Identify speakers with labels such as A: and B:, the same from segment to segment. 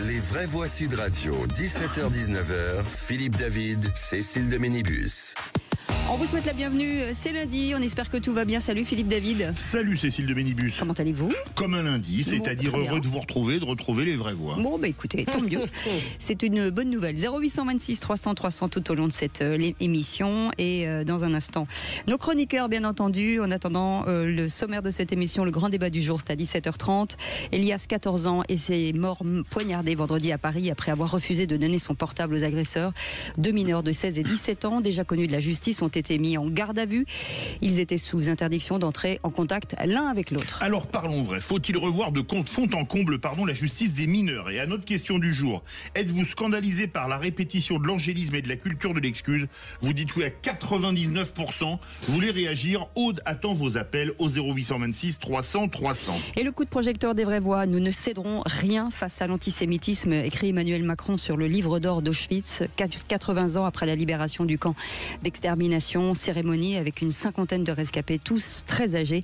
A: Les vraies voix Sud Radio, 17h-19h, Philippe David, Cécile de Ménibus.
B: On vous souhaite la bienvenue, c'est lundi, on espère que tout va bien. Salut Philippe David.
C: Salut Cécile de Ménibus.
B: Comment allez-vous?
C: Comme un lundi, c'est-à-dire
B: très bien.
C: heureux de vous retrouver, de retrouver les vraies voix.
B: Bon, bah écoutez, tant mieux. C'est une bonne nouvelle. 0826 300 300 tout au long de cette émission. Et dans un instant, nos chroniqueurs, bien entendu. En attendant, le sommaire de cette émission, le grand débat du jour, c'est à 17h30. Elias, 14 ans, et s'est mort poignardé vendredi à Paris après avoir refusé de donner son portable aux agresseurs. Deux mineurs de 16 et 17 ans, déjà connus de la justice, ont été mis en garde à vue. Ils étaient sous interdiction d'entrer en contact l'un avec l'autre.
C: Alors parlons vrai, faut-il revoir de fond en comble la justice des mineurs? Et à notre question du jour, êtes-vous scandalisé par la répétition de l'angélisme et de la culture de l'excuse? Vous dites oui à 99%. Vous voulez réagir? Aude attend vos appels au 0826 300 300.
B: Et le coup de projecteur des vraies voix, nous ne céderons rien face à l'antisémitisme, écrit Emmanuel Macron sur le livre d'or d'Auschwitz, 80 ans après la libération du camp d'extermination, cérémonie avec une cinquantaine de rescapés, tous très âgés.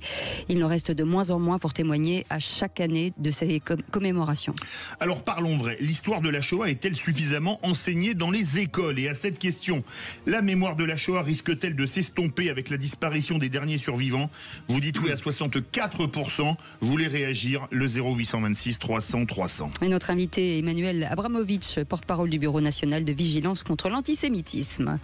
B: Il en reste de moins en moins pour témoigner à chaque année de ces commémorations.
C: Alors parlons vrai, l'histoire de la Shoah est-elle suffisamment enseignée dans les écoles? Et à cette question, la mémoire de la Shoah risque-t-elle de s'estomper avec la disparition des derniers survivants? Vous dites oui à 64%. Vous voulez réagir? Le 0826 300 300.
B: Et notre invité Emmanuel Abramovitch, porte-parole du Bureau national de vigilance contre l'antisémitisme.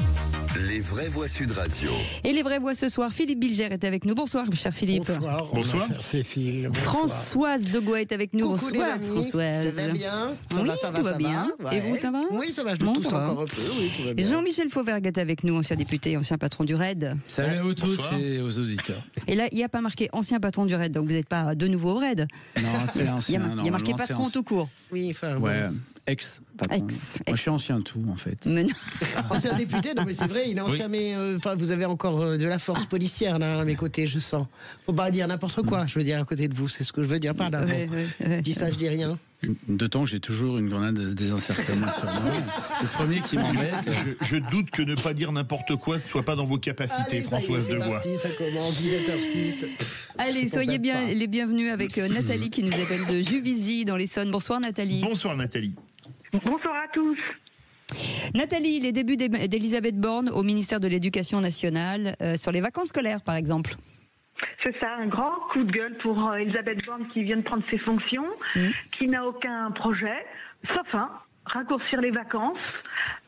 A: Les vraies voix Sud Radio.
B: Et les vraies voix ce soir, Philippe Bilger est avec nous. Bonsoir, cher Philippe.
D: Bonsoir.
C: Bonsoir.
D: Chère Cécile. Bonsoir.
B: Françoise Degois est avec nous.
D: Coucou
B: Bonsoir,
D: les amis.
B: Françoise.
D: Ça va bien?
B: Oui, tout va bien.
D: Ouais.
B: Et vous, ça va?
D: Oui, ça va. Je
B: Bon,
D: tousse
B: ça va.
D: encore un peu. Oui, tout va bien.
B: Jean-Michel Fauvergue est avec nous, ancien député, ancien patron du RAID.
E: Salut à vous tous
C: Bonsoir.
E: et aux auditeurs.
B: Et là, il n'y a pas marqué ancien patron du RAID, donc vous n'êtes pas de nouveau au RAID.
E: Non, c'est
B: Il y a,
E: ancien.
B: il y a marqué
E: normalement,
B: patron
E: c'est
B: tout court.
D: Oui, enfin,
E: Ouais,
D: bon.
E: ex-patron. Moi, je suis ancien tout, en fait.
B: Mais non.
D: Ancien député, non mais c'est vrai, il est ancien, mais enfin, vous avez encore de la force policière là à mes côtés, je sens. Faut pas dire n'importe quoi, je veux dire à côté de vous, c'est ce que je veux dire par là.
B: Ouais,
D: Bon.
B: ouais, ouais.
D: Je dis ça, je dis rien.
E: De temps, j'ai toujours une grenade désincertement sur moi. Le premier qui m'embête.
C: Je doute que ne pas dire n'importe quoi ne soit pas dans vos capacités,
D: Allez, ça y est,
C: Françoise
D: c'est
C: Degois.
D: parti, ça commence, 17h06.
B: Allez,
D: Je
B: soyez
D: comprends
B: bien
D: pas.
B: les bienvenus avec Nathalie qui nous appelle de Juvisy dans l'Essonne. Bonsoir Nathalie.
C: Bonsoir Nathalie.
F: Bonsoir à tous.
B: Nathalie, les débuts d'Elisabeth Borne au ministère de l'Éducation nationale, sur les vacances scolaires par exemple.
F: C'est ça, un grand coup de gueule pour Elisabeth Borne qui vient de prendre ses fonctions, qui n'a aucun projet, sauf un, raccourcir les vacances.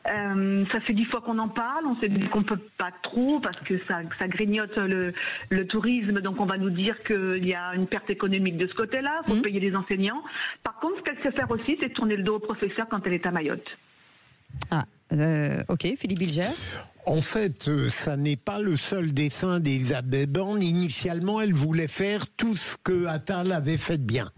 F: Ça fait 10 fois qu'on en parle, on s'est dit qu'on peut pas trop parce que ça grignote le tourisme, donc on va nous dire qu'il y a une perte économique de ce côté-là, il faut payer les enseignants. Par contre, ce qu'elle sait faire aussi, c'est tourner le dos aux professeurs quand elle est à Mayotte.
B: Ah, ok, Philippe Bilger.
G: En fait, ça n'est pas le seul dessein d'Elisabeth Borne. Initialement, elle voulait faire tout ce que Attal avait fait de bien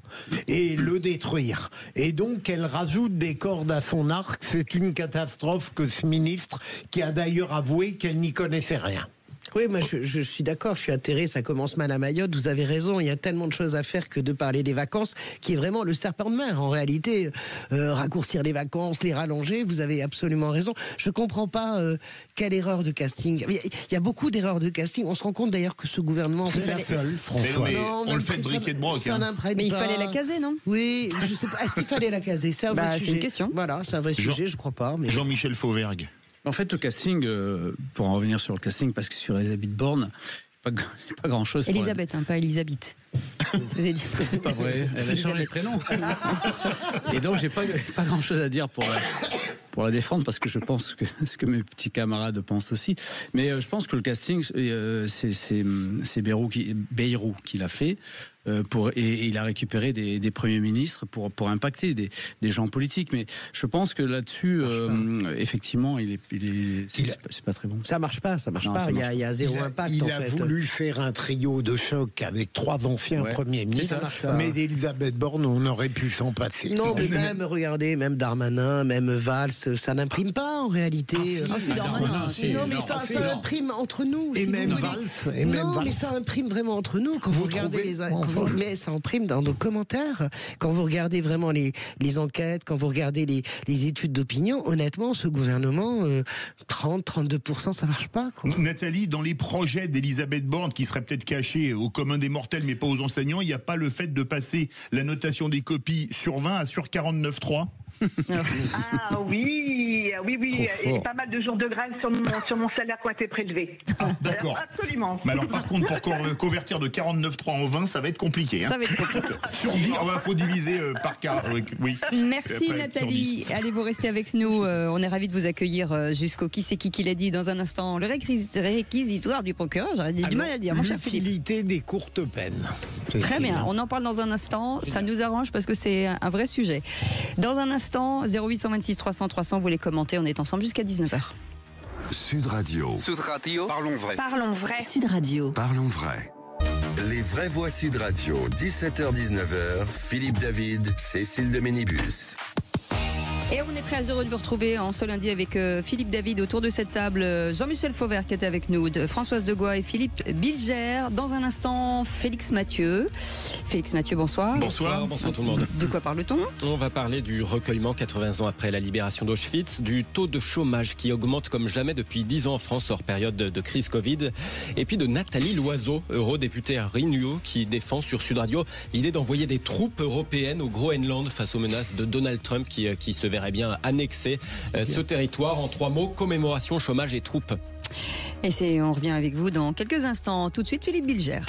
G: et le détruire. Et donc, elle rajoute des cordes à son arc. C'est une catastrophe que ce ministre, qui a d'ailleurs avoué qu'elle n'y connaissait rien.
D: Oui, moi je suis d'accord, je suis atterré, ça commence mal à Mayotte, vous avez raison, il y a tellement de choses à faire que de parler des vacances, qui est vraiment le serpent de mer. En réalité, raccourcir les vacances, les rallonger, vous avez absolument raison. Je comprends pas quelle erreur de casting. Il y a beaucoup d'erreurs de casting, on se rend compte d'ailleurs que ce gouvernement...
G: C'est la seule, François.
C: Mais
D: Non,
C: on
D: même
C: le fait de
D: ça-
C: briquet de broc.
D: ça
C: hein.
D: n'imprègne
B: Mais il
D: pas.
B: fallait la caser, non?
D: Oui, je sais pas, est-ce qu'il fallait la caser? C'est un vrai
B: Bah,
D: sujet.
B: c'est une question.
D: Voilà, c'est un vrai sujet, je crois pas. Mais...
C: Jean-Michel Fauvergue.
E: En fait, le casting, pour en revenir sur le casting, parce que sur Elisabeth Borne, il n'y a pas grand-chose.
B: Elisabeth, pas Elisabeth. Vous avez dit.
E: C'est pas vrai, elle a changé de prénom. Et donc, j'ai pas grand-chose à dire pour la défendre, parce que je pense que ce que mes petits camarades pensent aussi. Mais je pense que le casting, c'est Bayrou qui l'a fait. Et il a récupéré des premiers ministres pour impacter des gens politiques. Mais je pense que là-dessus, effectivement, c'est pas très bon.
D: Ça marche pas, ça marche
E: Non,
D: pas.
E: ça
D: Il
E: marche
D: y a zéro impact
G: Il
D: en
G: a
D: fait.
G: voulu faire un trio de choc avec 3 anciens
E: Ouais,
G: premiers ministres,
E: ça.
G: mais d'Elisabeth Borne, on aurait pu s'en passer.
D: Non, mais même, regardez, même Darmanin, même Valls, ça n'imprime pas en réalité.
B: Ah, si, Darmanin,
E: si.
D: Non, mais
E: Non,
D: ça
E: non.
D: imprime entre nous.
G: Et
D: si
G: même
D: vous voulez.
G: Valls, et même
D: Non,
G: Valls.
D: mais ça imprime vraiment entre nous. Quand vous regardez
G: trouvez
D: mais ça imprime dans nos commentaires. Quand vous regardez vraiment les enquêtes, quand vous regardez les études d'opinion, honnêtement, ce gouvernement, 30-32%, ça marche pas, quoi.
C: Nathalie, dans les projets d'Elisabeth Borne, qui seraient peut-être cachés au commun des mortels, mais pas aux enseignants, il n'y a pas le fait de passer la notation des copies sur 20 à sur 49,3?
F: Ah oui, et pas mal de jours de grève sur mon salaire qui ont été prélevés.
C: Ah, d'accord.
F: Absolument.
C: Mais alors par contre, pour convertir de 49,3 en 20, ça va être compliqué. Hein.
B: Ça va être compliqué.
C: Sur 10, il faut diviser par 4. Oui.
B: Merci
C: Après,
B: Nathalie. Allez, vous restez avec nous. On est ravis de vous accueillir jusqu'au qui c'est qui l'a dit dans un instant. Le réquisitoire du procureur, j'aurais du mal à le dire, mon cher Philippe.
G: L'utilité des courtes peines.
B: Très bien, on en parle dans un instant. Ça nous arrange parce que c'est un vrai sujet. Dans un instant, 0826 300 300, vous les commentez. On est ensemble jusqu'à 19h.
A: Sud Radio.
H: Sud Radio.
I: Parlons vrai.
J: Parlons vrai. Sud Radio.
A: Parlons vrai. Les vraies voix Sud Radio, 17h-19h, Philippe David, Cécile de Ménibus.
B: Et on est très heureux de vous retrouver en ce lundi avec Philippe David autour de cette table. Jean-Michel Fauvert qui est avec nous, Françoise Degois et Philippe Bilger. Dans un instant, Félix Mathieu. Félix Mathieu, bonsoir.
K: Bonsoir tout le monde.
B: De quoi parle-t-on ?
K: On va parler du recueillement 80 ans après la libération d'Auschwitz, du taux de chômage qui augmente comme jamais depuis 10 ans en France hors période de crise Covid, et puis de Nathalie Loiseau, eurodéputée à Renew, qui défend sur Sud Radio l'idée d'envoyer des troupes européennes au Groenland face aux menaces de Donald Trump qui se verrait bien annexer ce territoire. En 3 mots, commémoration, chômage et troupes.
B: Et on revient avec vous dans quelques instants. Tout de suite, Philippe Bilger.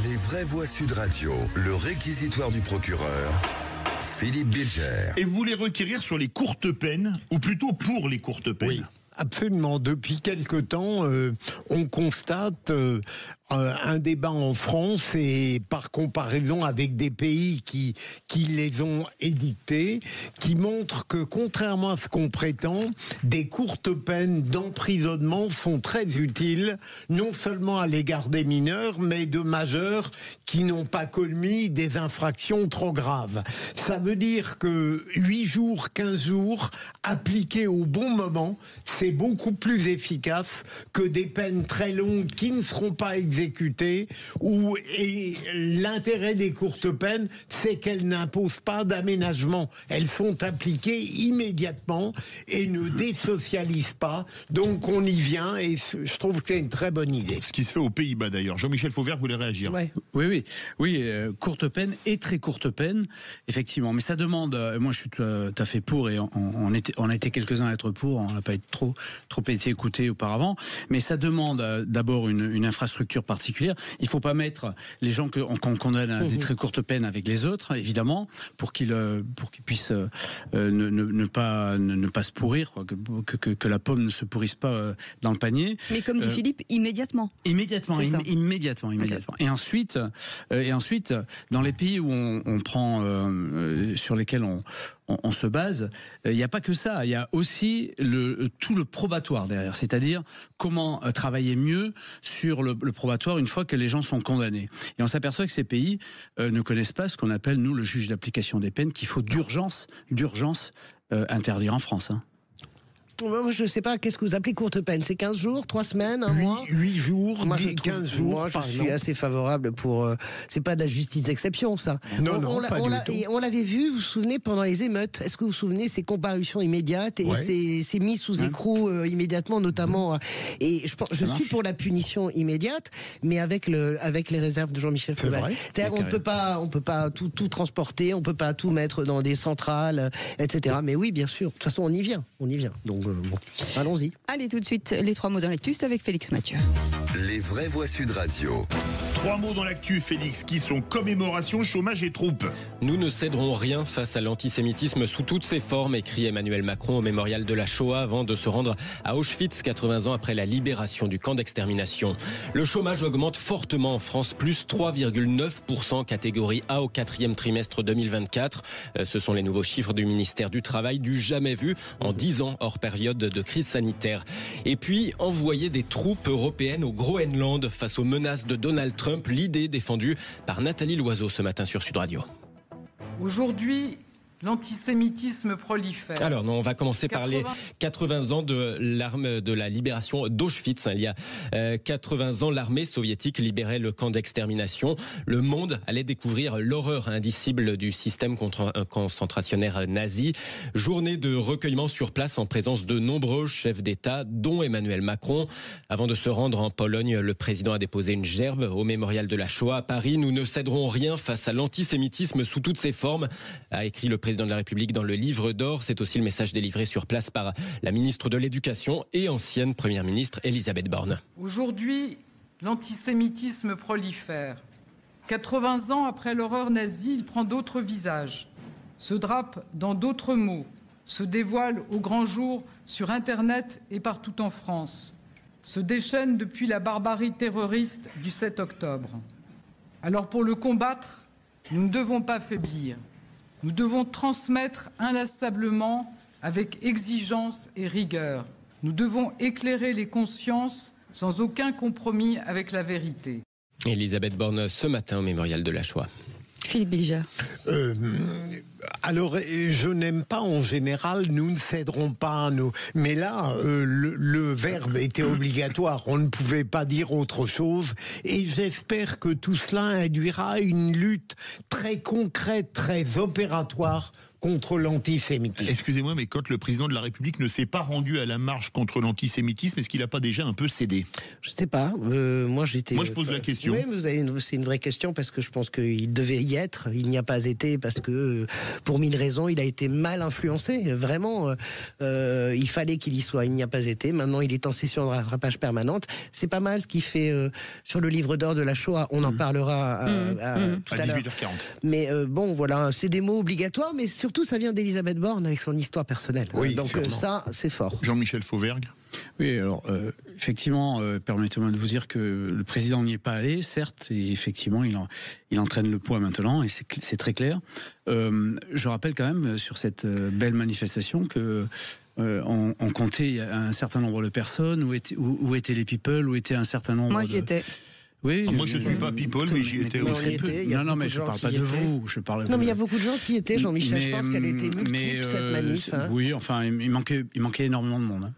A: Les vraies voix Sud Radio, le réquisitoire du procureur, Philippe Bilger.
C: Et vous voulez requérir sur les courtes peines, ou plutôt pour les courtes peines ?
G: Oui. Absolument. Depuis quelque temps, on constate un débat en France et par comparaison avec des pays qui les ont édictés, qui montre que contrairement à ce qu'on prétend, des courtes peines d'emprisonnement sont très utiles, non seulement à l'égard des mineurs, mais de majeurs qui n'ont pas commis des infractions trop graves. Ça veut dire que 8 jours, 15 jours, appliqués au bon moment, c'est beaucoup plus efficace que des peines très longues qui ne seront pas exécutées. Et l'intérêt des courtes peines, c'est qu'elles n'imposent pas d'aménagement. Elles sont appliquées immédiatement et ne désocialisent pas. Donc on y vient et je trouve que c'est une très bonne idée.
C: Ce qui se fait aux Pays-Bas d'ailleurs. Jean-Michel Fauvert voulait réagir.
E: Ouais. Oui, courte peine et très courte peine, effectivement. Mais ça demande, moi je suis tout à fait pour et on a été quelques-uns à être pour, on n'a pas été trop été écoutés auparavant, mais ça demande d'abord une infrastructure particulière. Il ne faut pas mettre les gens qu'on condamne à des très courtes peines avec les autres, évidemment, pour qu'ils puissent ne pas se pourrir, quoi, que la pomme ne se pourrisse pas dans le panier.
B: Mais comme dit Philippe, immédiatement.
E: Immédiatement. Et ensuite, dans les pays où on prend, sur lesquels on se base, il n'y a pas que ça, il y a aussi tout le probatoire derrière, c'est-à-dire comment travailler mieux sur le probatoire une fois que les gens sont condamnés. Et on s'aperçoit que ces pays ne connaissent pas ce qu'on appelle, nous, le juge d'application des peines, qu'il faut d'urgence interdire en France.
D: Moi, je ne sais pas, qu'est-ce que vous appelez courte peine ? C'est 15 jours, 3 semaines, un mois ?
G: 8 jours,
D: moi,
G: 15 jours.
D: Moi, je suis assez favorable pour... c'est pas de la justice d'exception, ça. On l'avait vu, vous vous souvenez, pendant les émeutes. Est-ce que vous vous souvenez, ces comparutions immédiates et ces mises sous écrou immédiatement, notamment. Et je suis pour la punition immédiate, mais avec les réserves de Jean-Michel Fauvert. C'est-à-dire on peut pas tout transporter, on peut pas tout mettre dans des centrales, etc. Mais oui, bien sûr. De toute façon, on y vient. Donc, bon, allons-y.
B: Allez, tout de suite, les 3 mots dans l'actu, c'est avec Félix Mathieu.
A: Les vraies voix Sud Radio.
C: 3 mots dans l'actu, Félix, qui sont commémoration, chômage et troupes.
K: Nous ne céderons rien face à l'antisémitisme sous toutes ses formes, écrit Emmanuel Macron au mémorial de la Shoah avant de se rendre à Auschwitz 80 ans après la libération du camp d'extermination. Le chômage augmente fortement en France, plus 3,9% catégorie A au 4e trimestre 2024. Ce sont les nouveaux chiffres du ministère du Travail, du jamais vu en 10 ans hors période de crise sanitaire. Et puis, envoyer des troupes européennes au Groenland face aux menaces de Donald Trump, l'idée défendue par Nathalie Loiseau ce matin sur Sud Radio.
L: Aujourd'hui, l'antisémitisme prolifère.
K: Alors, on va commencer par les 80 ans de la libération d'Auschwitz. Il y a 80 ans, l'armée soviétique libérait le camp d'extermination. Le monde allait découvrir l'horreur indicible du système concentrationnaire nazi. Journée de recueillement sur place en présence de nombreux chefs d'État, dont Emmanuel Macron. Avant de se rendre en Pologne, le président a déposé une gerbe au mémorial de la Shoah à Paris. Nous ne céderons rien face à l'antisémitisme sous toutes ses formes, a écrit le président président de la République dans le livre d'or. C'est aussi le message délivré sur place par la ministre de l'Éducation et ancienne première ministre Elisabeth Borne.
L: Aujourd'hui, l'antisémitisme prolifère. 80 ans après l'horreur nazie, il prend d'autres visages, se drape dans d'autres mots, se dévoile au grand jour sur Internet et partout en France, se déchaîne depuis la barbarie terroriste du 7 octobre. Alors pour le combattre, nous ne devons pas faiblir. Nous devons transmettre inlassablement avec exigence et rigueur. Nous devons éclairer les consciences sans aucun compromis avec la vérité.
K: Elisabeth Borne ce matin au mémorial de la Shoah.
B: Philippe Bilger.
G: Alors, je n'aime pas en général, nous ne céderons pas, nous. Mais là, le verbe était obligatoire. On ne pouvait pas dire autre chose. Et j'espère que tout cela induira une lutte très concrète, très opératoire contre l'antisémitisme.
C: Excusez-moi, mais quand le président de la République ne s'est pas rendu à la marche contre l'antisémitisme, est-ce qu'il n'a pas déjà un peu cédé?
D: Je sais pas. Moi, je pose
C: la question.
D: Oui, c'est une vraie question parce que je pense qu'il devait y être. Il n'y a pas été parce que, pour 1000 raisons, il a été mal influencé. Vraiment, il fallait qu'il y soit. Il n'y a pas été. Maintenant, il est en session de rattrapage permanente. C'est pas mal ce qu'il fait sur le livre d'or de la Shoah. On en parlera tout à l'heure.
C: 18h40.
D: Mais bon, voilà, c'est des mots obligatoires, mais surtout, ça vient d'Elisabeth Borne avec son histoire personnelle.
G: Oui,
D: donc ça, c'est fort.
C: Jean-Michel Fauvergue.
E: Oui, alors effectivement, permettez-moi de vous dire que le président n'y est pas allé, certes, et effectivement, il entraîne le poids maintenant, et c'est très clair. Je rappelle quand même sur cette belle manifestation que on comptait un certain nombre de personnes, où étaient les people, où étaient un certain nombre.
B: Moi, j'y étais.
E: Oui,
C: moi je ne suis pas people, mais j'y étais aussi.
E: Non, mais je ne parle pas de vous.
D: Non, mais il y a beaucoup de gens qui y étaient, Jean-Michel. Je pense qu'elle était multiple, cette manif.
E: Oui, enfin, il manquait énormément de monde.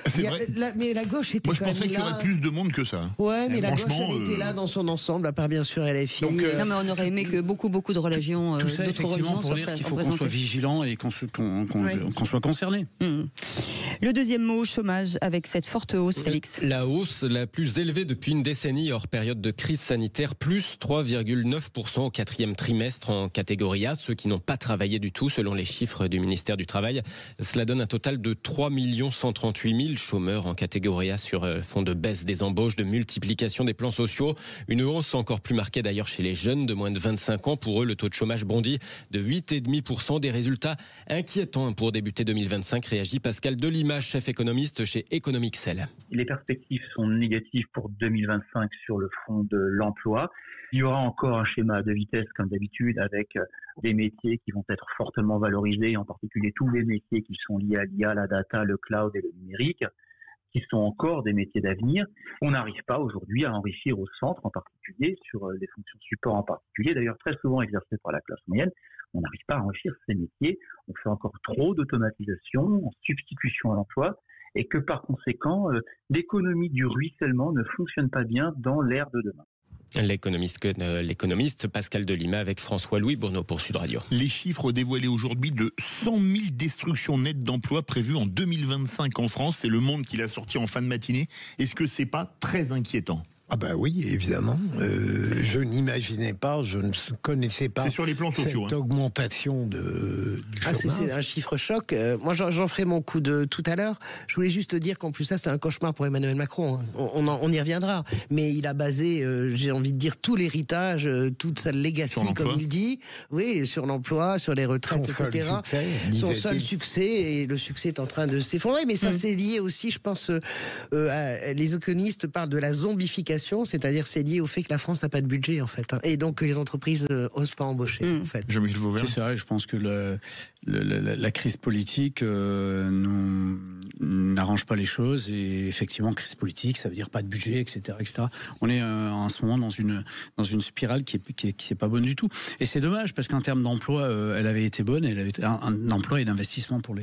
C: C'est vrai.
D: Mais la gauche était.
C: Moi je pensais qu'il y aurait plus de monde que ça.
D: Ouais, mais la gauche elle était là dans son ensemble, à part bien sûr LFI.
B: Non, mais on aurait aimé que beaucoup de religions,
E: tout ça,
B: d'autres religions
E: pour dire qu'il faut qu'on soit vigilant et qu'on soit concerné.
B: Le deuxième mot, chômage, avec cette forte hausse, Félix.
K: La hausse la plus élevée depuis une décennie hors période de crise sanitaire, plus 3,9% au 4e trimestre en catégorie A, ceux qui n'ont pas travaillé du tout selon les chiffres du ministère du Travail. Cela donne un total de 3 138 000 chômeurs en catégorie A sur fond de baisse des embauches, de multiplication des plans sociaux. Une hausse encore plus marquée d'ailleurs chez les jeunes de moins de 25 ans. Pour eux, le taux de chômage bondit de 8,5%. Des résultats inquiétants pour débuter 2025, réagit Pascal Delima, chef économiste chez Economixel.
H: Les perspectives sont négatives pour 2025 sur le front de l'emploi. Il y aura encore un schéma de vitesse comme d'habitude avec des métiers qui vont être fortement valorisés, en particulier tous les métiers qui sont liés à l'IA, la data, le cloud et le numérique, qui sont encore des métiers d'avenir. On n'arrive pas aujourd'hui à enrichir au centre en particulier, sur les fonctions support en particulier, d'ailleurs très souvent exercées par la classe moyenne. On n'arrive pas à enrichir ces métiers. On fait encore trop d'automatisation, en substitution à l'emploi, et que par conséquent, l'économie du ruissellement ne fonctionne pas bien dans l'ère de demain.
K: L'économiste Pascal Delima avec François-Louis Bourneau pour Sud Radio.
C: Les chiffres dévoilés aujourd'hui de 100 000 destructions nettes d'emplois prévues en 2025 en France, c'est Le Monde qui l'a sorti en fin de matinée. Est-ce que c'est pas très inquiétant ?
G: Ah ben oui, évidemment. Je n'imaginais pas, je ne connaissais pas.
C: C'est sur les plans sociaux.
G: Cette augmentation du chômage.
D: C'est un chiffre choc. Moi, j'en ferai mon coup de tout à l'heure. Je voulais juste dire qu'en plus ça, c'est un cauchemar pour Emmanuel Macron. On y reviendra. Mais il a basé, j'ai envie de dire, tout l'héritage, toute sa legacy, comme il dit, oui, sur l'emploi, sur les retraites, etc. Son seul succès, et le succès est en train de s'effondrer. Mais ça, c'est lié aussi, je pense, les économistes parlent de la zombification. C'est-à-dire c'est lié au fait que la France n'a pas de budget en fait, et donc que les entreprises osent pas embaucher en fait.
E: C'est ça, je pense que la crise politique n'arrange pas les choses, et effectivement crise politique ça veut dire pas de budget, etc. On est en ce moment dans une spirale qui est pas bonne du tout, et c'est dommage parce qu'en termes d'emploi elle avait été bonne, elle avait un emploi et d'investissement pour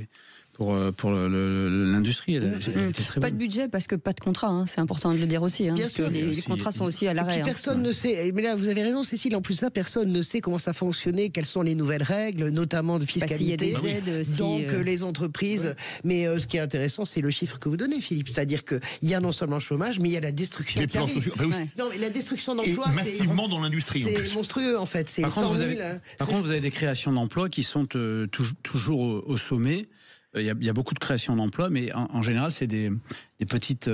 E: pour l'industrie. Elle était très
B: pas
E: bonne.
B: de budget parce que pas de contrat, hein, c'est important de le dire aussi. Hein,
D: Bien
B: parce
D: sûr.
B: que les contrats sont aussi à l'arrêt.
D: Personne ne sait, mais là vous avez raison Cécile, en plus ça, personne ne sait comment ça fonctionnait, quelles sont les nouvelles règles, notamment de fiscalité.
B: S'il y a des aides,
D: donc les entreprises. Mais ce qui est intéressant, c'est le chiffre que vous donnez, Philippe. C'est-à-dire qu'il y a non seulement le chômage, mais il y a la destruction
C: Les
D: qui
C: plans
D: arrive.
C: sociaux. Bah oui.
D: Non, mais la destruction d'emplois, c'est
C: massivement dans l'industrie. En
D: c'est
C: plus.
D: monstrueux en fait. C'est
E: Par
D: 100
E: contre,
D: 000.
E: Par contre, vous avez des créations d'emplois qui sont toujours au sommet. Il y a beaucoup de créations d'emplois, mais en général, c'est des petites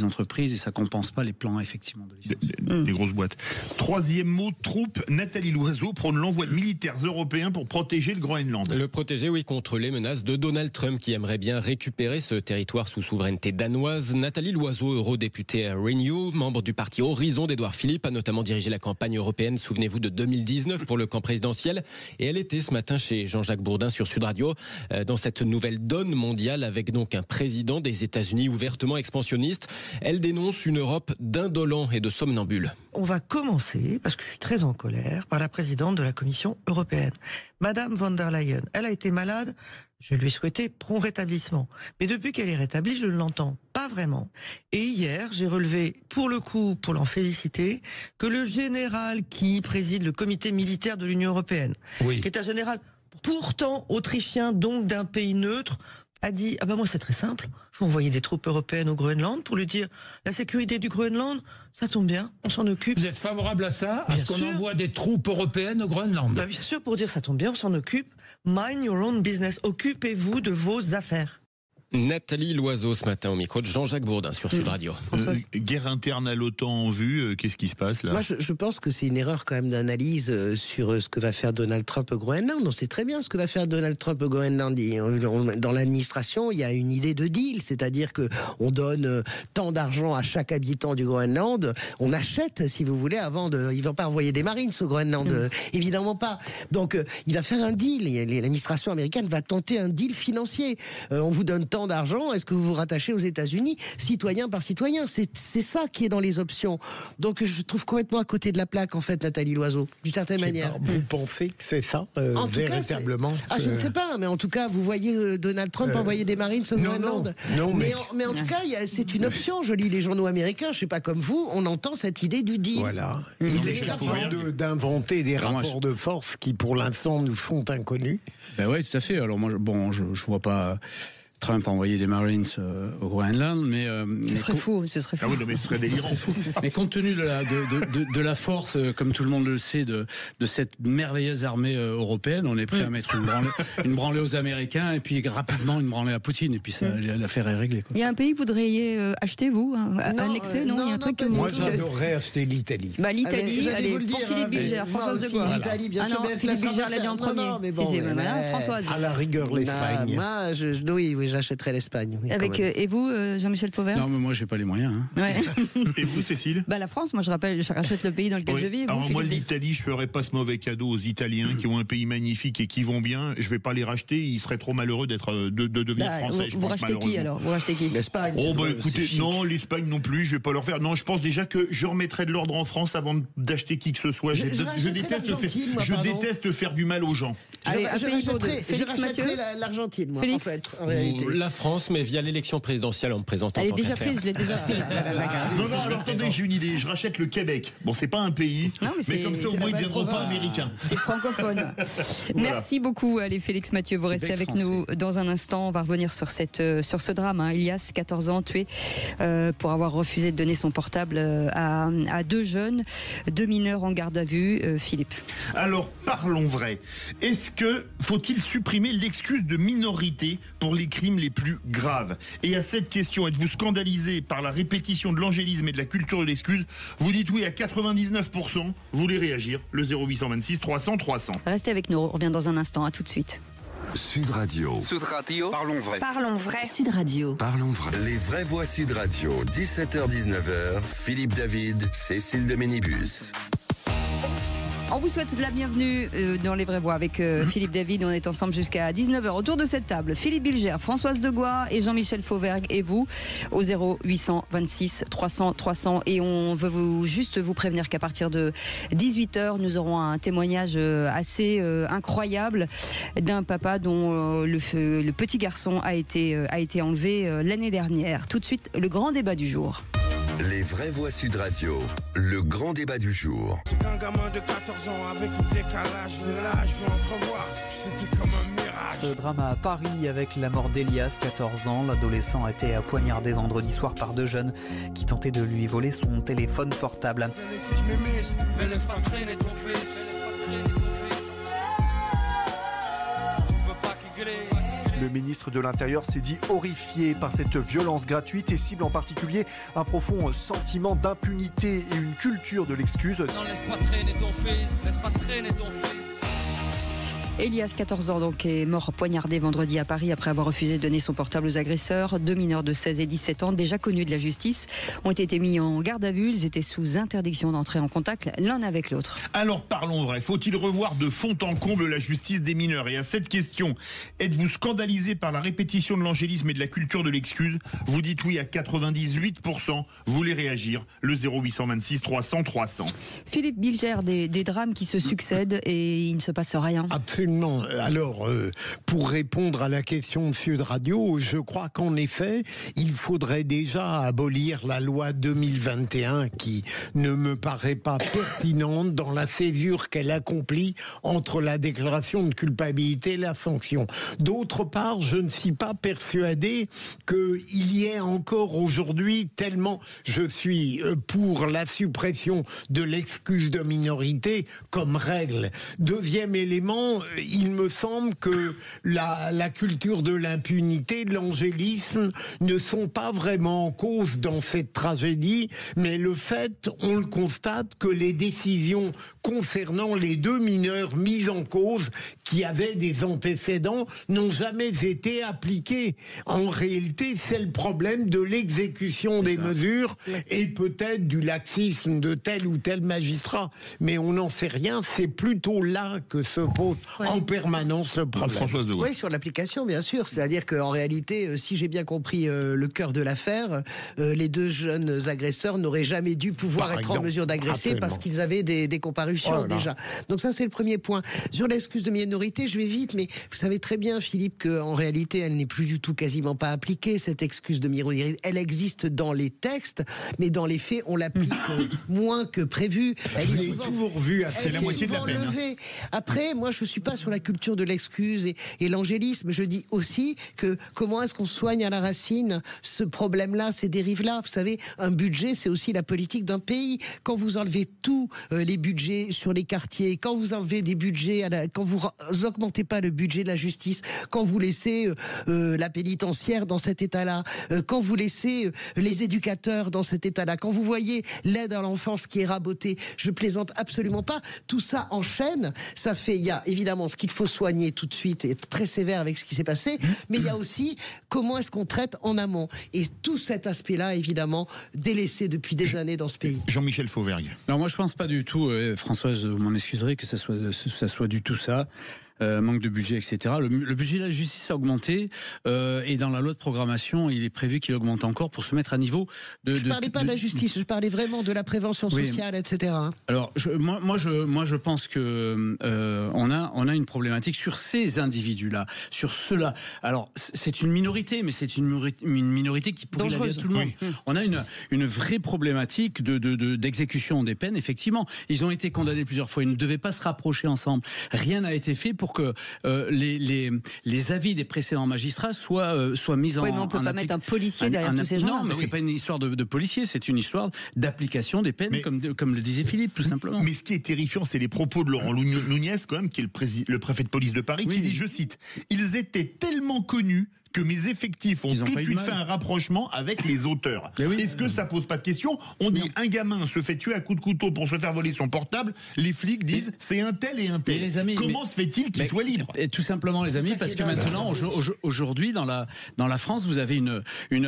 E: entreprises et ça compense pas les plans effectivement de licenciement.
C: Des grosses boîtes. Troisième mot, troupe. Nathalie Loiseau prône l'envoi de militaires européens pour protéger le Groenland.
K: Le protéger, oui, contre les menaces de Donald Trump qui aimerait bien récupérer ce territoire sous souveraineté danoise. Nathalie Loiseau, eurodéputée à Renew, membre du parti Horizon d'Édouard Philippe, a notamment dirigé la campagne européenne, souvenez-vous, de 2019 pour le camp présidentiel. Et elle était ce matin chez Jean-Jacques Bourdin sur Sud Radio dans cette nouvelle donne mondiale avec donc un président des États-Unis ouvertement expansionniste. Elle dénonce une Europe d'indolents et de somnambules.
I: On va commencer, parce que je suis très en colère, par la présidente de la Commission européenne. Madame von der Leyen, elle a été malade, je lui ai souhaité prompt rétablissement. Mais depuis qu'elle est rétablie, je ne l'entends pas vraiment. Et hier, j'ai relevé, pour le coup, pour l'en féliciter, que le général qui préside le comité militaire de l'Union européenne, qui est un général pourtant autrichien, donc d'un pays neutre, a dit, ah ben moi c'est très simple, il faut envoyer des troupes européennes au Groenland pour lui dire, la sécurité du Groenland, ça tombe bien, on s'en occupe.
J: Vous êtes favorable à ça, à ce qu'on envoie des troupes européennes au Groenland?
I: Bien sûr, pour dire ça tombe bien, on s'en occupe. Mind your own business, occupez-vous de vos affaires.
K: Nathalie Loiseau ce matin au micro de Jean-Jacques Bourdin sur Sud Radio.
C: Guerre interne à l'OTAN en vue, qu'est-ce qui se passe là?
D: Moi, je pense que c'est une erreur quand même d'analyse sur ce que va faire Donald Trump au Groenland. On sait très bien ce que va faire Donald Trump au Groenland. Dans l'administration, il y a une idée de deal, c'est-à-dire que on donne tant d'argent à chaque habitant du Groenland. On achète, si vous voulez, avant de. Il ne va pas envoyer des Marines au Groenland, évidemment pas. Donc, il va faire un deal. L'administration américaine va tenter un deal financier. On vous donne tant d'argent, est-ce que vous vous rattachez aux États-Unis, citoyen par citoyen? C'est ça qui est dans les options. Donc je trouve complètement à côté de la plaque, en fait, Nathalie Loiseau, d'une certaine manière.
G: Vous pensez que c'est ça, véritablement?
D: Je ne sais pas, mais en tout cas, vous voyez Donald Trump envoyer des Marines au Groenland.
G: Non,
D: mais en tout cas, c'est une option. Je lis les journaux américains, je ne sais pas comme vous, on entend cette idée du deal.
G: Voilà. Il est capable d'inventer des rapports de force qui, pour l'instant, nous sont inconnus.
E: Ben oui, tout à fait. Alors moi, je vois pas Trump a envoyé des Marines au Groenland, mais
B: ce serait fou.
C: Ah oui, non, mais ce serait délirant.
E: Mais compte tenu de la force, comme tout le monde le sait, de cette merveilleuse armée européenne, on est prêt à mettre une branlée aux Américains et puis rapidement une branlée à Poutine et puis ça, l'affaire est réglée, quoi.
B: Il y a un pays que vous voudriez acheter, vous, annexer, non, il y a un truc que
G: moi j'adorerais acheter l'Italie.
B: Bah, l'Italie, allez, pour Philippe Bilger, Françoise de Gaulle.
D: L'Italie, bien sûr.
B: Philippe Bilger l'a dit en premier. Françoise.
G: À la rigueur, l'Espagne.
D: Moi, oui, j'achèterais l'Espagne. Oui,
B: et vous, Jean-Michel Fauvert?
E: Non, mais moi, j'ai pas les moyens. Hein.
B: Ouais.
C: Et vous, Cécile?
B: La France, moi, je rachète le pays dans lequel je vis.
C: Alors moi, l'Italie, je ferais pas ce mauvais cadeau aux Italiens qui ont un pays magnifique et qui vont bien. Je vais pas les racheter. Ils seraient trop malheureux de devenir français.
B: Vous rachetez qui alors? Vous rachetez qui?
D: L'Espagne.
C: Oh bah écoutez, non, l'Espagne non plus. Je vais pas leur faire. Non, je pense déjà que je remettrais de l'ordre en France avant d'acheter qui que ce soit. Je déteste faire du mal aux gens.
B: Allez, un pays beau. Félix Mathieu.
D: L'Argentine, moi, en fait, en réalité.
K: La France, mais via l'élection présidentielle en me présentant.
B: Elle est déjà prise, je l'ai déjà prise.
C: Non, alors attendez, j'ai une idée. Je rachète le Québec. Bon, c'est pas un pays, mais comme ça au moins ils ne deviendront pas américains.
B: C'est francophone. Merci beaucoup, allez, Félix Mathieu, vous restez avec nous dans un instant. On va revenir sur ce drame. Ilias, 14 ans, tué pour avoir refusé de donner son portable à deux jeunes, 2 mineurs en garde à vue. Philippe.
C: Alors, parlons vrai. Faut-il supprimer l'excuse de minorité pour les crimes les plus graves? Et à cette question, êtes-vous scandalisé par la répétition de l'angélisme et de la culture de l'excuse? Vous dites oui à 99%. Vous voulez réagir? Le 0826 300 300.
B: Restez avec nous, on revient dans un instant. À tout de suite.
A: Sud Radio.
M: Sud Radio. Parlons vrai.
N: Parlons vrai. Sud Radio.
A: Parlons vrai. Les vraies voix Sud Radio. 17h-19h. Philippe David, Cécile de Ménibus.
B: On vous souhaite la bienvenue dans Les Vraies Voix avec Philippe David. On est ensemble jusqu'à 19h autour de cette table. Philippe Bilger, Françoise Degois et Jean-Michel Fauvergue et vous au 0826 300 300. Et on veut juste vous prévenir qu'à partir de 18h, nous aurons un témoignage assez incroyable d'un papa dont le petit garçon a été enlevé l'année dernière. Tout de suite, le grand débat du jour.
A: Les Vraies Voix Sud Radio, le grand débat du jour.
M: C'est un gamin de 14 ans avec le décalage de l'âge, je veux entrevoir, c'était comme un mirage.
N: Ce drame à Paris avec la mort d'Elias, 14 ans. L'adolescent a été poignardé vendredi soir par 2 jeunes qui tentaient de lui voler son téléphone portable.
M: Si je m'émisse, mais laisse pas traîner ton fils.
O: Le ministre de l'Intérieur s'est dit horrifié par cette violence gratuite et cible en particulier un profond sentiment d'impunité et une culture de l'excuse.
M: Non, laisse pas traîner ton fils, laisse pas traîner ton fils.
B: Elias, 14 ans, donc, est mort poignardé vendredi à Paris après avoir refusé de donner son portable aux agresseurs. 2 mineurs de 16 et 17 ans, déjà connus de la justice, ont été mis en garde à vue. Ils étaient sous interdiction d'entrer en contact l'un avec l'autre.
C: Alors parlons vrai, faut-il revoir de fond en comble la justice des mineurs? Et à cette question, êtes-vous scandalisé par la répétition de l'angélisme et de la culture de l'excuse? Vous dites oui à 98%, vous voulez réagir, le 0826 300 300.
B: Philippe Bilger, des drames qui se succèdent et il ne se passe rien.
G: Absolument. Alors, pour répondre à la question de Sud Radio, je crois qu'en effet, il faudrait déjà abolir la loi 2021 qui ne me paraît pas pertinente dans la césure qu'elle accomplit entre la déclaration de culpabilité et la sanction. D'autre part, je ne suis pas persuadé qu'il y ait encore aujourd'hui tellement... Je suis pour la suppression de l'excuse de minorité comme règle. Deuxième élément, il me semble que la culture de l'impunité, de l'angélisme ne sont pas vraiment en cause dans cette tragédie, mais le fait, on le constate, que les décisions concernant les 2 mineurs mis en cause, qui avaient des antécédents, n'ont jamais été appliquées. En réalité, c'est le problème de l'exécution des mesures et peut-être du laxisme de tel ou tel magistrat. Mais on n'en sait rien, c'est plutôt là que se pose en permanence le problème.
C: Françoise Degois.
D: Oui, sur l'application, bien sûr. C'est-à-dire qu'en réalité, si j'ai bien compris le cœur de l'affaire, les 2 jeunes agresseurs n'auraient jamais dû pouvoir être en mesure d'agresser parce qu'ils avaient des comparutions déjà. Donc ça, c'est le premier point. Sur l'excuse de minorité, je vais vite, mais vous savez très bien, Philippe, qu'en réalité, elle n'est plus du tout quasiment pas appliquée, cette excuse de minorité. Elle existe dans les textes, mais dans les faits, on l'applique moins que prévu. Elle est souvent,
G: toujours vu,
C: c'est la moitié de la peine.
D: Après, moi, je suis pas sur la culture de l'excuse et l'angélisme. Je dis aussi que comment est-ce qu'on soigne à la racine ce problème-là, ces dérives-là. Vous savez, un budget, c'est aussi la politique d'un pays. Quand vous enlevez tous les budgets sur les quartiers, quand vous enlevez des budgets, quand vous augmentez pas le budget de la justice, quand vous laissez la pénitentiaire dans cet état-là, quand vous laissez les éducateurs dans cet état-là, quand vous voyez l'aide à l'enfance qui est rabotée, je plaisante absolument pas. Tout ça enchaîne. Ça fait, il y a évidemment ce qu'il faut soigner tout de suite et être très sévère avec ce qui s'est passé, mais il y a aussi comment est-ce qu'on traite en amont. Et tout cet aspect-là, évidemment, délaissé depuis des années dans ce pays.
C: Jean-Michel Fauvergue.
E: Non, moi je pense pas du tout, Françoise, vous m'en excuserez, que ça soit du tout ça. Manque de budget, etc. Le budget de la justice a augmenté et dans la loi de programmation, il est prévu qu'il augmente encore pour se mettre à niveau de... Je
D: ne parlais pas de la justice, je parlais vraiment de la prévention sociale, etc.
E: Alors, moi, je pense que on a une problématique sur ces individus-là, sur ceux-là. Alors, c'est une minorité, mais c'est une minorité qui pourrit la vie à tout le monde. Oui. On a une vraie problématique d'exécution des peines, effectivement. Ils ont été condamnés plusieurs fois, ils ne devaient pas se rapprocher ensemble. Rien n'a été fait pour que les avis des précédents magistrats soient mis en...
B: Oui, mais on ne peut pas mettre un policier derrière tous ces gens.
E: Non, mais c'est pas une histoire de policier, c'est une histoire d'application des peines, comme le disait Philippe, tout simplement.
C: Mais ce qui est terrifiant, c'est les propos de Laurent Nunez, quand même, qui est le préfet de police de Paris, qui dit, je cite, « Ils étaient tellement connus que mes effectifs ont tout de suite fait un rapprochement avec les auteurs. Est-ce que ça pose pas de question? On dit un gamin se fait tuer à coups de couteau pour se faire voler son portable, les flics disent c'est un tel et un tel.
E: Les amis,
C: comment se fait-il qu'il soit libre?
E: Tout simplement les amis, parce que maintenant, aujourd'hui, dans la France, vous avez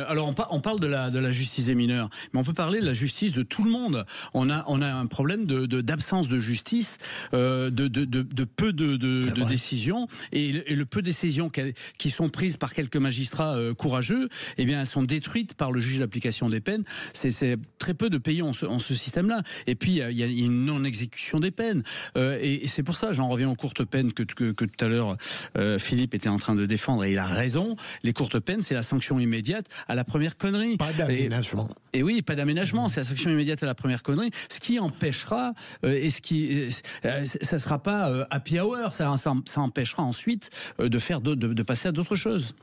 E: alors on parle de la justice des mineurs, mais on peut parler de la justice de tout le monde. On a un problème d'absence de justice, de peu de décisions, et le peu de décisions qui sont prises par quelques magistrats courageux, eh bien elles sont détruites par le juge d'application des peines. C'est très peu de pays ont ce système-là. Et puis il y a une non-exécution des peines, et c'est pour ça, j'en reviens aux courtes peines que tout à l'heure Philippe était en train de défendre, et il a raison. Les courtes peines, c'est la sanction immédiate à la première connerie.
G: Pas d'aménagement.
E: Et oui, pas d'aménagement, c'est la sanction immédiate à la première connerie, ce qui empêchera, ça sera pas happy hour, ça empêchera ensuite de passer à d'autres choses.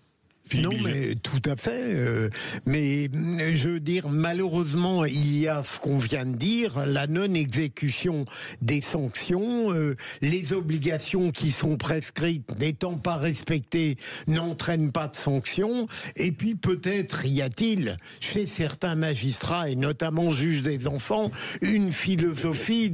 G: Non, mais tout à fait. Mais je veux dire, malheureusement, il y a ce qu'on vient de dire, la non-exécution des sanctions, les obligations qui sont prescrites n'étant pas respectées n'entraînent pas de sanctions. Et puis peut-être y a-t-il, chez certains magistrats, et notamment juges des enfants, une philosophie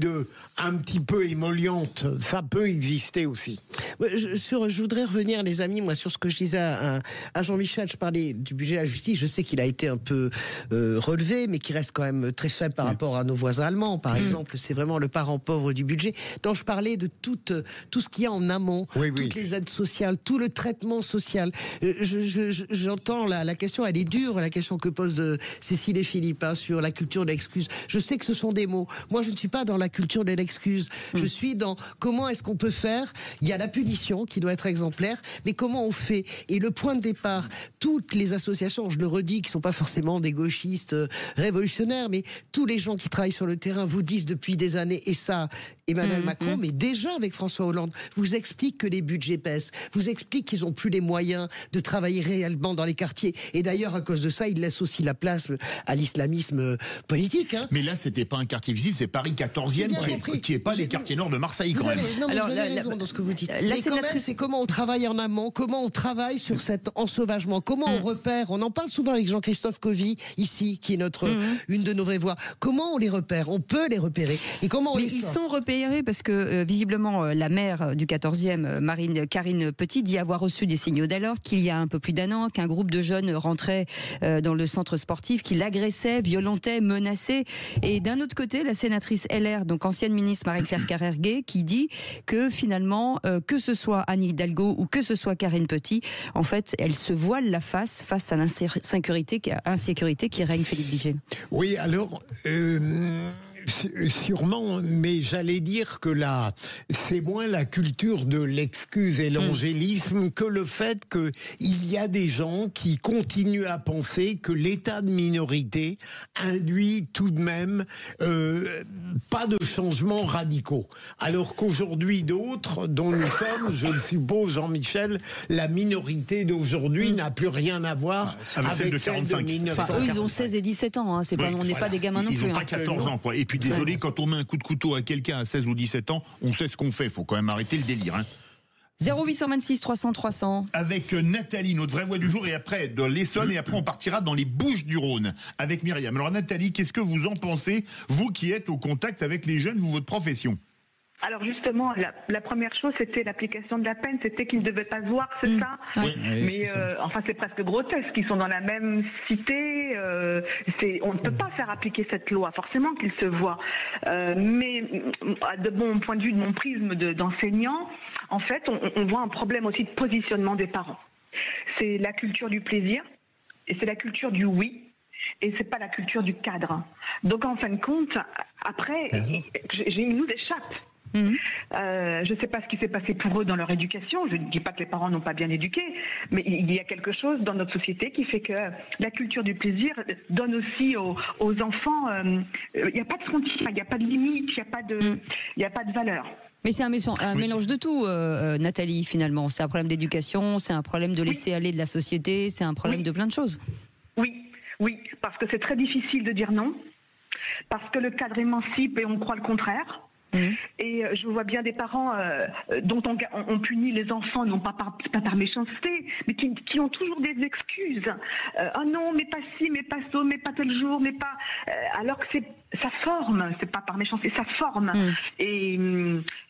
G: un petit peu émolliente. Ça peut exister aussi.
D: Je voudrais revenir, les amis, moi, sur ce que je disais à Jean-Michel. Je parlais du budget de la justice. Je sais qu'il a été un peu relevé, mais qui reste quand même très faible par rapport à nos voisins allemands. Par exemple, c'est vraiment le parent pauvre du budget. Donc je parlais de tout ce qu'il y a en amont, toutes les aides sociales, tout le traitement social. J'entends la question, elle est dure, la question que posent Cécile et Philippe sur la culture de l'excuse. Je sais que ce sont des mots. Moi, je ne suis pas dans la culture de l'excuse. Je suis dans comment est-ce qu'on peut faire. Il y a la punition qui doit être exemplaire, mais comment on fait? Et le point de départ, toutes les associations, je le redis, qui ne sont pas forcément des gauchistes révolutionnaires, mais tous les gens qui travaillent sur le terrain vous disent depuis des années, et ça, Emmanuel Macron, mais déjà avec François Hollande, vous explique que les budgets baissent, vous explique qu'ils n'ont plus les moyens de travailler réellement dans les quartiers. Et d'ailleurs, à cause de ça, ils laissent aussi la place à l'islamisme politique.
C: Mais là, c'était pas un quartier visible, c'est Paris 14e, qui n'est pas les quartiers nord de Marseille, quand même.
D: Non, mais vous avez raison dans ce que vous dites. Mais quand même, c'est comment on travaille en amont, comment on travaille sur cet ensauvagement, comment on repère. On en parle souvent avec Jean-Christophe Covy, ici, qui est une de nos vraies voix. Comment on les repère? On peut les repérer. Et comment on les sort?
B: Ils sont repérés parce que, visiblement, la maire du 14e, Karine Petit, dit avoir reçu des signaux d'alerte qu'il y a un peu plus d'1 an, qu'un groupe de jeunes rentrait dans le centre sportif, qui l'agressait, violentait, menaçait. Et d'un autre côté, la sénatrice LR, donc ancienne ministre Marie-Claire Carrère-Gay, qui dit que finalement, que ce soit Anne Hidalgo ou que ce soit Karine Petit, en fait, elle se voile la face à l'insécurité qui règne, Philippe Vigée.
G: Oui, alors... Sûrement, mais j'allais dire que là, c'est moins la culture de l'excuse et l'angélisme que le fait qu'il y a des gens qui continuent à penser que l'état de minorité induit tout de même pas de changements radicaux. Alors qu'aujourd'hui, d'autres, dont nous sommes, je le suppose, Jean-Michel, la minorité d'aujourd'hui n'a plus rien à voir avec celle de 45.
B: Eux, ils ont 16 et 17 ans, hein. On n'est pas des gamins non plus.
C: Ils n'ont pas 14 ans, quoi. Et puis désolé, quand on met un coup de couteau à quelqu'un à 16 ou 17 ans, on sait ce qu'on fait. Il faut quand même arrêter le délire.
B: 0826 300 300.
C: Avec Nathalie, notre vraie voix du jour, et après de l'Essonne, et après on partira dans les Bouches-du-Rhône avec Myriam. Alors Nathalie, qu'est-ce que vous en pensez, vous qui êtes au contact avec les jeunes, votre profession?
F: Alors justement, la première chose, c'était l'application de la peine, c'était qu'ils ne devaient pas se voir, c'est ça?
E: Oui,
F: mais enfin, c'est presque grotesque, ils sont dans la même cité, on ne peut pas faire appliquer cette loi, forcément qu'ils se voient. Mais de mon point de vue, de mon prisme d'enseignant, en fait, on voit un problème aussi de positionnement des parents. C'est la culture du plaisir, et c'est la culture du oui, et c'est pas la culture du cadre. Donc en fin de compte, après, ils nous échappent. Je ne sais pas ce qui s'est passé pour eux dans leur éducation. Je ne dis pas que les parents n'ont pas bien éduqué, mais il y a quelque chose dans notre société qui fait que la culture du plaisir donne aussi aux enfants. Il n'y a pas de frontières, il n'y a pas de limite, il n'y a pas de valeur.
B: Mais c'est un mélange de tout, Nathalie, finalement. C'est un problème d'éducation, c'est un problème de laisser aller de la société, c'est un problème de plein de choses.
F: Oui, parce que c'est très difficile de dire non, parce que le cadre émancipe et on croit le contraire. Et je vois bien des parents dont on punit les enfants, non pas par méchanceté, mais qui ont toujours des excuses. Ah non, mais pas ci, mais pas ça, mais pas tel jour, mais pas... alors que ça forme, c'est pas par méchanceté, ça forme. Et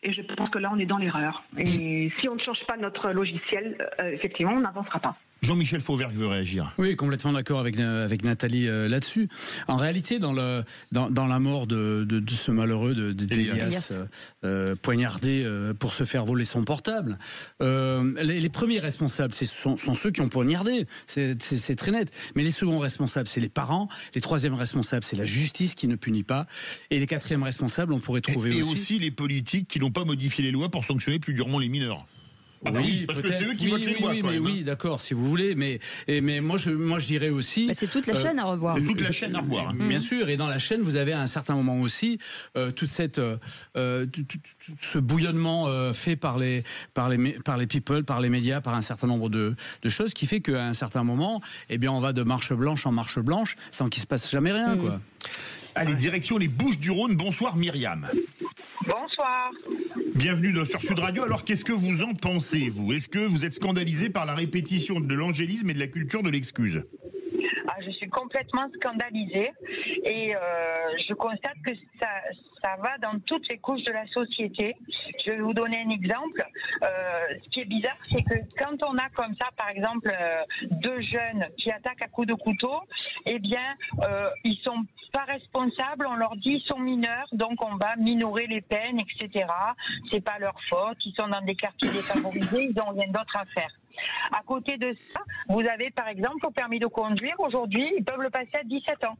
F: je pense que là, on est dans l'erreur. Et si on ne change pas notre logiciel, effectivement, on n'avancera pas.
C: Jean-Michel Fauvergue veut réagir.
E: Oui, complètement d'accord avec Nathalie là-dessus. En réalité, dans la mort de ce malheureux d'Elias poignardé pour se faire voler son portable, les premiers responsables sont ceux qui ont poignardé, c'est très net. Mais les seconds responsables, c'est les parents. Les troisièmes responsables, c'est la justice qui ne punit pas. Et les quatrièmes responsables, on pourrait trouver
C: et aussi les politiques qui n'ont pas modifié les lois pour sanctionner plus durement les mineurs. Ah bah oui, parce que c'est eux qui votent les lois.
E: Oui, d'accord, si vous voulez, mais moi je dirais aussi.
B: Bah, c'est toute la chaîne à revoir.
C: C'est toute la chaîne à revoir.
E: Bien sûr, et dans la chaîne, vous avez à un certain moment aussi tout ce bouillonnement fait par les people, par les médias, par un certain nombre de choses, qui fait qu'à un certain moment, eh bien, on va de marche blanche en marche blanche sans qu'il se passe jamais rien, quoi.
C: Allez, direction les Bouches-du-Rhône. Bonsoir Myriam.
P: Bonsoir.
C: Bienvenue sur Sud Radio. Alors, qu'est-ce que vous en pensez, vous ? Est-ce que vous êtes scandalisé par la répétition de l'angélisme et de la culture de l'excuse ?
P: Je suis complètement scandalisée et je constate que ça va dans toutes les couches de la société. Je vais vous donner un exemple. Ce qui est bizarre, c'est que quand on a comme ça, par exemple, deux jeunes qui attaquent à coups de couteau, eh bien, ils sont pas responsables. On leur dit ils sont mineurs, donc on va minorer les peines, etc. C'est pas leur faute. Ils sont dans des quartiers défavorisés, ils n'ont rien d'autre à faire. À côté de ça, vous avez par exemple au permis de conduire, aujourd'hui, ils peuvent le passer à 17 ans.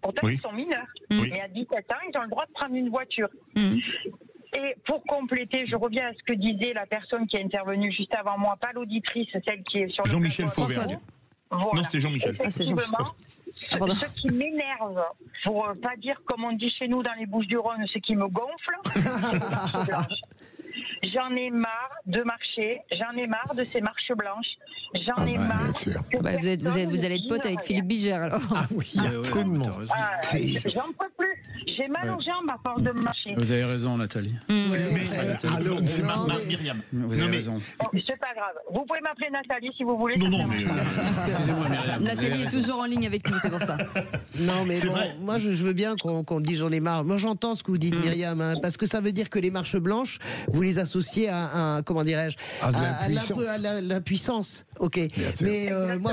P: Pourtant, ils sont mineurs. Mais à 17 ans, ils ont le droit de prendre une voiture. Et pour compléter, je reviens à ce que disait la personne qui est intervenue juste avant moi, pas l'auditrice, celle qui est sur le
C: Jean-Michel Fauvergue.
P: Voilà.
C: Non, c'est Jean-Michel.
P: Effectivement, ce qui m'énerve, pour pas dire comme on dit chez nous dans les Bouches-du-Rhône, ce qui me gonfle, c'est les marches blanches. J'en ai marre de marcher, j'en ai marre de ces marches blanches, j'en ai marre.
B: Vous allez être pote avec Philippe Bilger alors.
G: Ah oui, absolument.
P: J'en peux plus. J'ai mal aux jambes à force de marcher.
E: Vous avez raison, Nathalie.
C: C'est Myriam.
E: Vous avez raison.
P: C'est pas grave. Vous pouvez m'appeler Nathalie si vous voulez.
C: Non, mais
E: excusez-moi, Myriam.
B: Nathalie est toujours en ligne avec nous, c'est pour ça.
D: Non, mais bon, moi je veux bien qu'on dise j'en ai marre. Moi j'entends ce que vous dites, Myriam, hein, parce que ça veut dire que les marches blanches, vous les associez à comment dirais-je, à l'impuissance. Ok. Mais moi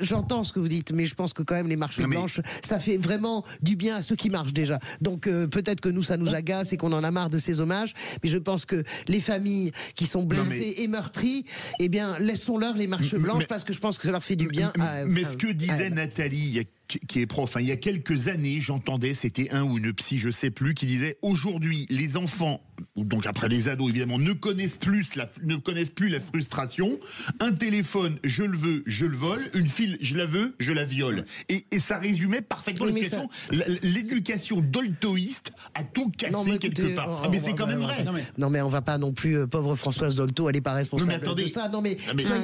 D: j'entends ce que vous dites, mais je pense que quand même les marches blanches, ça fait vraiment du bien à ceux qui marchent déjà. Donc peut-être que nous ça nous agace et qu'on en a marre de ces hommages, mais je pense que les familles qui sont blessées et meurtries, eh bien laissons-leur les marches blanches parce que je pense que ça leur fait du bien.
C: Mais ce que disait Nathalie, qui est prof, il y a quelques années, j'entendais, c'était un ou une psy, je sais plus, qui disait aujourd'hui les enfants, donc après les ados évidemment, ne connaissent plus la frustration. Un téléphone, je le veux, je le vole. Une fille, je la veux, je la viole. Et ça résumait parfaitement la situation. L'éducation doltoïste a tout cassé quelque part. Mais c'est quand même vrai.
D: Non mais on va pas non plus, pauvre Françoise Dolto, elle est pas responsable de ça. Non mais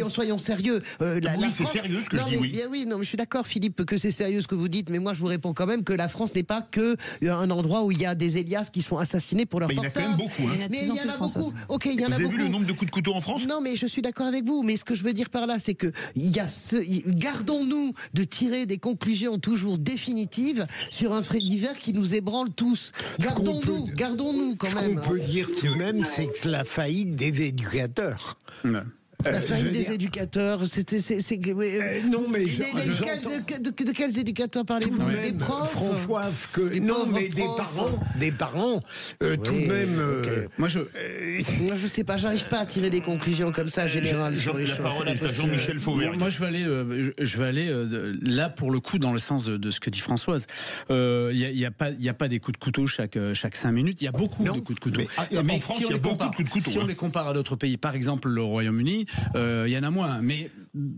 D: soyons sérieux.
C: Oui, c'est sérieux ce que je dis.
D: Oui, non mais je suis d'accord, Philippe, que c'est sérieux ce que vous dites, mais moi je vous réponds quand même que la France n'est pas que un endroit où il y a des Elias qui sont assassinés pour leur portable.
C: Il y en a quand même beaucoup.
D: Mais il y en a beaucoup. Ok, il y en a beaucoup.
C: Vous avez vu le nombre de coups de couteau en France ?
D: Non, mais je suis d'accord avec vous. Mais ce que je veux dire par là, c'est que gardons-nous de tirer des conclusions toujours définitives sur un fait divers qui nous ébranle tous. Gardons-nous quand même.
G: Ce qu'on peut dire tout de même, c'est que la faillite des éducateurs.
D: La faillite des éducateurs,
G: non mais
D: de quels éducateurs parlez-vous? Des profs,
G: Françoise, des parents, tout de même.
D: Moi je sais pas, j'arrive pas à tirer des conclusions comme ça générales sur les choses.
C: La parole est à Jean-Michel Fauvergue.
E: Moi je vais aller là pour le coup dans le sens de ce que dit Françoise. Il y a pas des coups de couteau chaque 5 minutes. Il y a beaucoup de coups de couteau.
C: Mais en France, il y a beaucoup de coups de couteau.
E: Si on les compare à d'autres pays, par exemple le Royaume-Uni. Il y en a moins, mais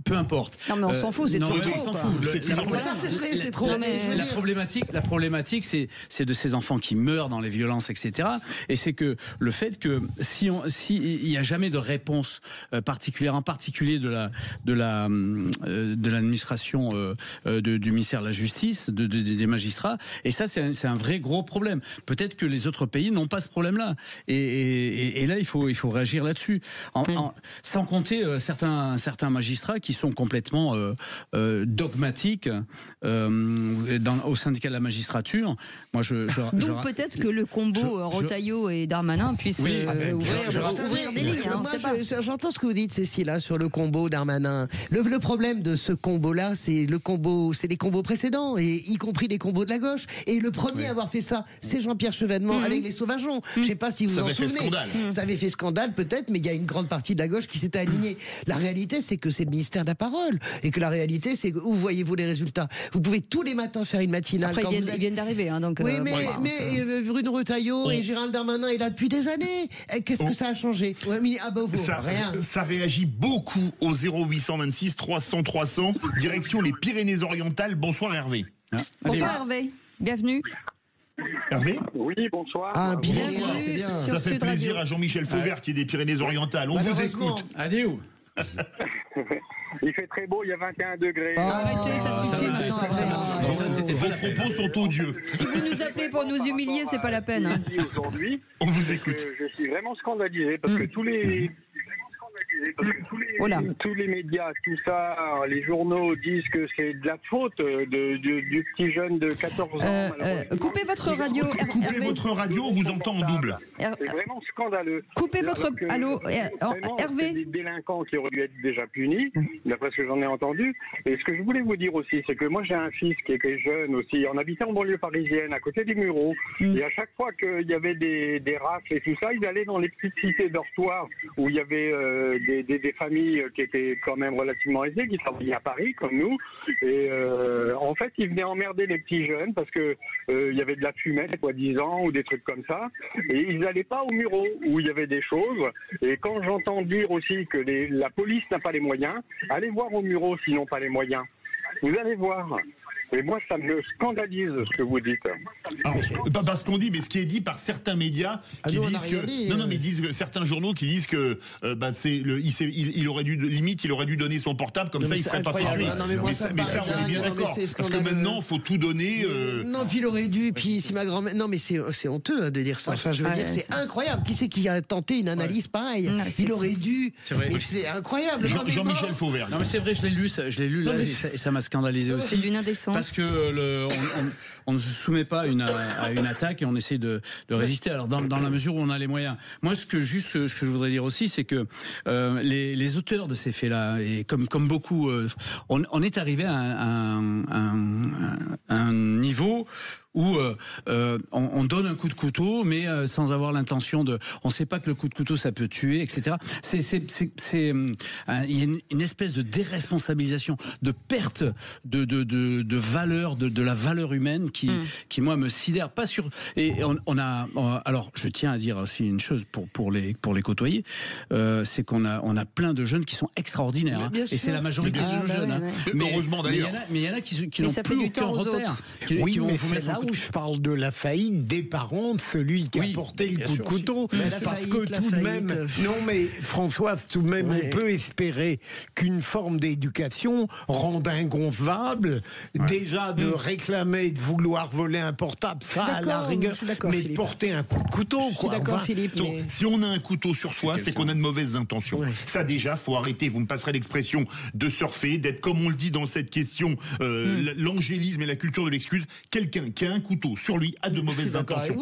E: peu importe.
B: Non, mais on s'en fout, c'est
E: non,
B: toujours
E: mais
B: trop.
E: on s'en
B: quoi.
E: fout.
D: Ça, c'est vrai, c'est trop.
E: La problématique, c'est de ces enfants qui meurent dans les violences, etc. Et c'est que le fait que si il n'y a jamais de réponse particulière, en particulier de l'administration du ministère de la Justice, des magistrats, et ça c'est un vrai gros problème. Peut-être que les autres pays n'ont pas ce problème-là. Et là, il faut réagir là-dessus. Sans compter certains magistrats qui sont complètement dogmatiques au syndicat de la magistrature. Moi,
B: donc peut-être que le combo Retailleau et Darmanin puisse ouvrir des lignes.
D: J'entends ce que vous dites, Cécile, là, sur le combo Darmanin. Le problème de ce combo-là, c'est les combos précédents, et y compris les combos de la gauche. Et le premier à avoir fait ça, c'est Jean-Pierre Chevènement avec les Sauvageons. Je ne sais pas si vous en souvenez. Ça avait fait scandale peut-être, mais il y a une grande partie de la gauche qui s'est alignée. La réalité, c'est que c'est le ministère de la parole, et que la réalité, c'est où voyez-vous les résultats. Vous pouvez tous les matins faire une matinale.
B: Après, ils viennent d'arriver, hein, donc.
D: Oui, Bruno Retailleau et Gérald Darmanin est là depuis des années. Qu'est-ce que ça a changé? Rien.
C: Ça réagit beaucoup au 0826 300 300, direction les Pyrénées-Orientales. Bonsoir Hervé.
B: Bonsoir Hervé, bienvenue.
C: Hervé?
Q: Oui, bonsoir.
C: Bonsoir.
B: C'est bien.
C: Ça fait plaisir à Jean-Michel Fauvert qui est des Pyrénées-Orientales. On vous écoute.
E: Allez où?
Q: Il fait très beau, il y a 21 degrés.
B: Arrêtez, ça suffit maintenant.
C: Vos propos sont odieux.
B: Si vous nous appelez pour nous humilier, c'est pas la peine. Hein.
Q: Aujourd'hui,
C: on vous écoute.
Q: Je suis vraiment scandalisé parce que tous les médias, tout ça, les journaux disent que c'est de la faute du petit jeune de 14 ans.
B: Coupez votre radio.
C: Coupez votre radio, on vous entend en double.
Q: C'est vraiment scandaleux.
B: Coupez votre... Allô, Hervé.
Q: C'est des délinquants qui auraient dû être déjà punis, d'après ce que j'en ai entendu. Et ce que je voulais vous dire aussi, c'est que moi j'ai un fils qui était jeune aussi, en habitant en banlieue parisienne, à côté des Mureaux. Et à chaque fois qu'il y avait des rafles et tout ça, ils allaient dans les petites cités dortoirs où il y avait des familles qui étaient quand même relativement aisées, qui travaillaient à Paris, comme nous. Et en fait, ils venaient emmerder les petits jeunes parce que il y avait de la fumette, soi-disant, ou des trucs comme ça. Et ils n'allaient pas aux Mureaux, où il y avait des choses. Et quand j'entends dire aussi que la police n'a pas les moyens, allez voir aux Mureaux s'ils n'ont pas les moyens. Vous allez voir. Et moi, ça me scandalise ce que vous dites.
C: Alors, pas parce qu'on dit, mais ce qui est dit par certains médias qui disent que disent certains journaux qui disent que il aurait dû donner son portable, comme ça il serait pas frappé. Mais ça on est bien d'accord. Parce que maintenant il faut tout donner.
D: Non, puis il aurait dû. Puis si ma grand-mère. Non, mais c'est honteux de dire ça. Enfin, je veux dire, c'est incroyable. Qui c'est qui a tenté une analyse pareille? Il aurait dû. Mais c'est incroyable.
C: Jean-Michel Fauvert.
E: Non, mais c'est vrai, je l'ai lu là, et ça m'a scandalisé aussi.
B: C'est d'une indécence.
E: Parce que on ne se soumet pas à une attaque et on essaie de résister. Alors dans la mesure où on a les moyens. Moi, ce que je voudrais dire aussi, c'est que les auteurs de ces faits-là, et comme beaucoup, on est arrivé à un niveau où on donne un coup de couteau, mais sans avoir l'intention de... On ne sait pas que le coup de couteau, ça peut tuer, etc. Il y a une espèce de déresponsabilisation, de perte de valeur, de la valeur humaine qui moi, me sidère. Pas sur... Et alors, je tiens à dire aussi une chose pour les côtoyer, c'est qu'on a plein de jeunes qui sont extraordinaires. Hein, et c'est la majorité de nos jeunes. Hein.
C: Mais heureusement d'ailleurs.
E: Mais il y en a qui n'ont plus aucun repère.
G: Oui, mais c'est là où je parle de la faillite des parents de celui qui a porté le coup de couteau. Parce que tout de même... Non, mais Françoise, tout de même, on peut espérer qu'une forme d'éducation rende inconcevable déjà de réclamer, de vouloir voler un portable, ça à la rigueur, mais de porter un coup de couteau.
D: Je suis d'accord, Philippe.
C: Si on a un couteau sur soi, c'est qu'on a de mauvaises intentions. Ça déjà, faut arrêter, vous me passerez l'expression, de surfer, d'être, comme on le dit dans cette question, l'angélisme et la culture de l'excuse. Quelqu'un qui a un couteau sur lui a de mauvaises intentions.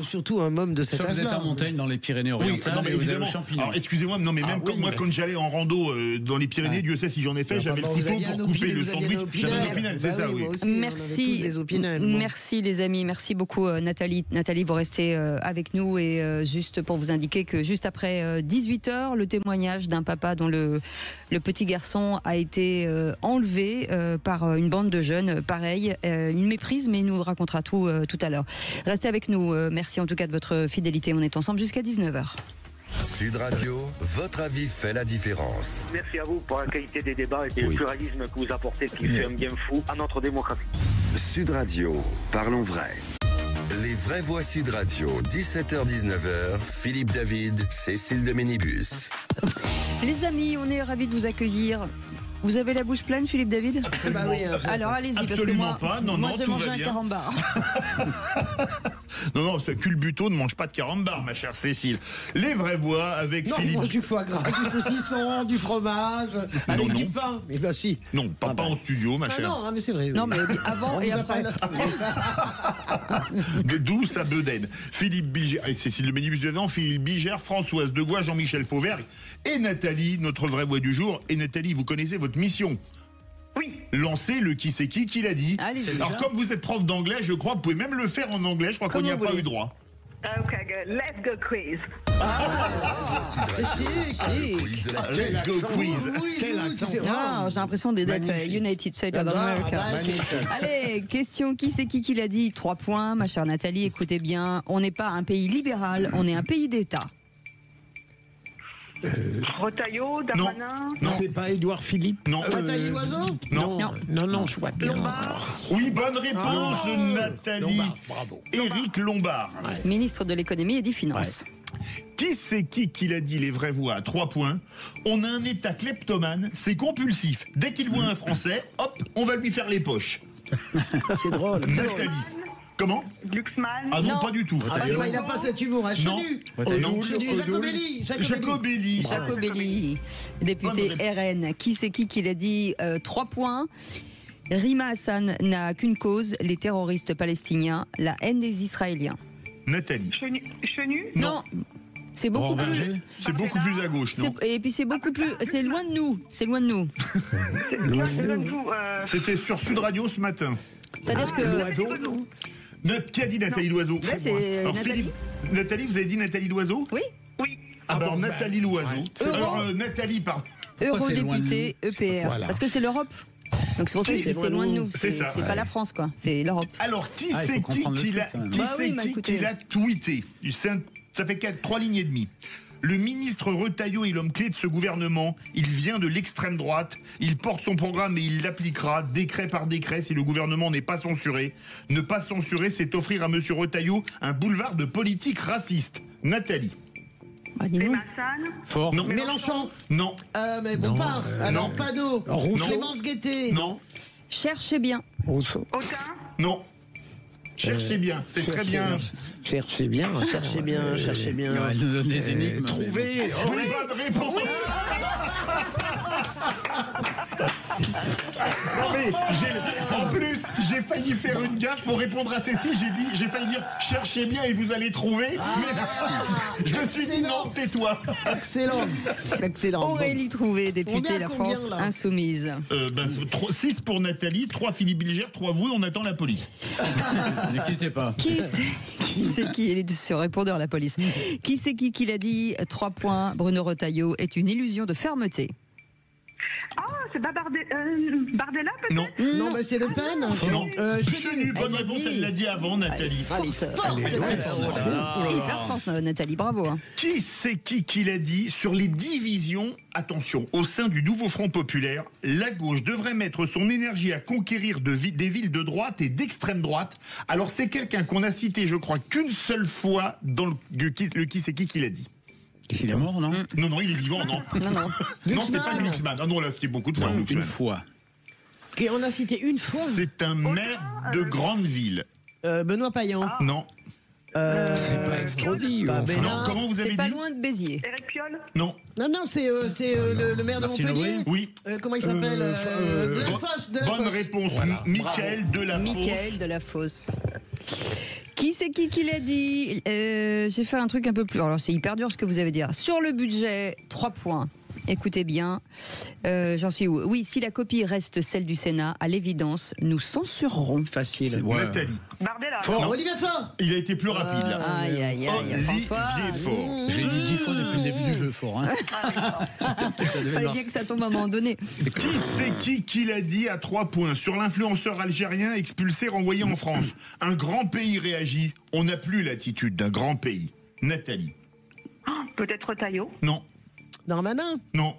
D: Surtout un homme de cet âge-là.
E: Vous êtes en montagne dans les Pyrénées-Orientales.
C: Oui, évidemment. Alors, excusez-moi, non, mais même moi, quand j'allais en rando dans les Pyrénées, Dieu sait si j'en ai fait, j'avais le couteau pour couper le sandwich. J'avais un opinel, c'est ça, oui.
B: Merci les amis, merci beaucoup Nathalie. Nathalie, vous restez avec nous et juste pour vous indiquer que juste après 18h, le témoignage d'un papa dont le petit garçon a été enlevé par une bande de jeunes, pareil, une méprise, mais il nous racontera tout à l'heure. Restez avec nous, merci en tout cas de votre fidélité, on est ensemble jusqu'à 19h.
A: Sud Radio, votre avis fait la différence.
R: Merci à vous pour la qualité des débats et le pluralisme que vous apportez qui fait un bien fou à notre démocratie.
A: Sud Radio, parlons vrai. Les vraies voix Sud Radio, 17h-19h, Philippe David, Cécile de Ménibus.
B: Les amis, on est ravis de vous accueillir. Vous avez la bouche pleine, Philippe David?
D: Bah oui,
B: alors allez-y, parce que
C: Absolument
B: moi,
C: pas. Non,
B: moi
C: non,
B: j'ai
C: tout
B: mangé
C: va
B: un
C: bien.
B: carambar.
C: Non, ce culbuto ne mange pas de carambar, ma chère Cécile. Les vraies voix avec
D: Non,
C: Philippe.
D: on mange du foie gras, du saucisson, du fromage, avec
C: non.
D: du pain. Mais bah si.
C: Non, pas en studio, ma chère.
D: Non, mais c'est vrai.
B: Non, mais avant et après.
C: D'où sa bedaine. Philippe Bigère, et Cécile de Ménibus dedans, Philippe Bigère, Françoise Degois, Jean-Michel Fauvergue et Nathalie, notre vraie voix du jour. Et Nathalie, vous connaissez votre mission?
F: Oui.
C: Lancer le qui c'est qui l'a dit.
B: Allez-y.
C: Alors, comme vous êtes prof d'anglais, je crois, vous pouvez même le faire en anglais. Je crois qu'on n'y a pas eu droit.
F: Okay, good. Let's go quiz.
C: Let's go quiz.
B: Non, j'ai l'impression d'être United States of America. Allez, question, qui c'est qui l'a dit? 3 points, ma chère Nathalie, écoutez bien. On n'est pas un pays libéral, on est un pays d'État.
F: Retailleau, Darmanin.
C: Non.
G: C'est pas Édouard Philippe?
C: Non.
D: Nathalie Loiseau?
G: Non, je vois bien.
C: Oui, bonne réponse de Nathalie.
G: Lombard, bravo.
C: Éric Lombard.
B: Ministre de l'économie et des finances.
C: Qui c'est qui l'a dit? Les vraies voix à 3 points. On a un État kleptomane, c'est compulsif. Dès qu'il voit un Français, hop, on va lui faire les poches.
D: C'est drôle.
C: Nathalie. Comment?
F: Glucksmann.
C: Ah non, pas du tout.
D: Il n'a pas cet humour. Chenu. Jacobelli.
B: Jacobelli, député RN. Qui c'est qui l'a dit? 3 points. Rima Hassan n'a qu'une cause, les terroristes palestiniens, la haine des Israéliens.
C: Nathalie.
F: Chenu.
B: Non. C'est beaucoup plus.
C: C'est beaucoup plus à gauche, non?
B: Et puis c'est beaucoup plus. C'est loin de nous. C'est loin de nous.
C: C'était sur Sud Radio ce matin.
B: C'est-à-dire que.
C: Qui a dit Nathalie Loiseau?
B: Ouais, c'est
C: Alors,
B: Nathalie.
C: Nathalie, vous avez dit Nathalie Loiseau?
B: Oui.
C: Alors Nathalie Loiseau.
B: Ouais.
C: Alors Nathalie, pardon.
B: Eurodéputé EPR.
C: Voilà.
B: Parce que c'est l'Europe. Donc c'est pour ça que c'est loin de nous.
C: C'est ça.
B: C'est pas la France, quoi. C'est l'Europe.
C: Alors qui c'est qui l'a tweeté? Ça fait 3 lignes et demie. Le ministre Retailleau est l'homme clé de ce gouvernement. Il vient de l'extrême droite. Il porte son programme et il l'appliquera décret par décret si le gouvernement n'est pas censuré. Ne pas censurer, c'est offrir à monsieur Retailleau un boulevard de politique raciste. Nathalie.
D: Fort.
C: Non.
D: Mélenchon.
C: Non.
D: Mais Bompard. Alors Panot. Clémence Guettet.
C: Non.
B: Cherchez bien.
C: Non. Cherchez bien, c'est très bien.
G: Cherchez bien.
D: Cherchez bien.
E: Elle nous donne des énigmes.
G: Trouvez.
C: Oui, bonne réponse. Non mais, en plus, j'ai failli faire une gaffe pour répondre à Cécile. J'ai failli dire cherchez bien et vous allez trouver. Mais je me suis dit non, tais-toi.
D: Excellent.
B: Aurélie Trouvé, députée La France Insoumise.
C: 6 pour Nathalie, 3 Philippe Bilger, 3 vous et on attend la police.
E: Ne quittez pas.
B: Qui c'est qui est sur répondeur la police? Qui c'est qui l'a dit? 3 points. Bruno Retailleau est une illusion de fermeté.
F: Ah, c'est pas Bardella peut-être?
C: Non.
D: Mais c'est Le Pen.
C: Non. Chenu, bonne réponse, elle l'a dit avant, Nathalie.
B: Hyper forte, Nathalie, bravo.
C: Qui c'est qui l'a dit sur les divisions? Attention, au sein du nouveau Front Populaire, la gauche devrait mettre son énergie à conquérir des villes de droite et d'extrême droite. Alors c'est quelqu'un qu'on a cité, je crois, qu'une seule fois dans le qui c'est qui l'a dit.
E: Il est mort, non?
C: Non, il est vivant, non. Non, c'est pas Glucksmann. Ah non, là, c'était beaucoup de fois.
E: Une fois.
D: On a cité une fois.
C: C'est un maire de grande ville.
D: Benoît Payan.
C: Non.
G: C'est pas Estrosi.
C: Non, comment vous avez dit?
B: C'est pas loin de Béziers.
F: Éric Piolle?
C: Non.
D: Non, c'est le maire de Montpellier.
C: Oui.
D: Comment il s'appelle? Delafosse.
C: Bonne réponse. Mickaël Delafosse.
B: Mickaël Delafosse. Qui c'est qui l'a dit? J'ai fait un truc un peu plus. Alors c'est hyper dur ce que vous avez dit. Sur le budget, 3 points. Écoutez bien, j'en suis où? Oui, si la copie reste celle du Sénat, à l'évidence, nous censurerons.
D: Facile.
C: Nathalie.
F: Bardella.
D: Olivier Faure.
C: Il a été plus rapide là.
B: Aïe, François.
C: Olivier Faure.
E: J'ai dit 10 fois depuis le début du jeu, fort. Hein.
B: Fallait bien que ça tombe à un moment donné.
C: Qui c'est qui l'a dit à 3 points? Sur l'influenceur algérien expulsé, renvoyé en France. Un grand pays réagit. On n'a plus l'attitude d'un grand pays. Nathalie.
F: Peut-être Taillot.
C: Non.
D: Darmanin.
C: Non.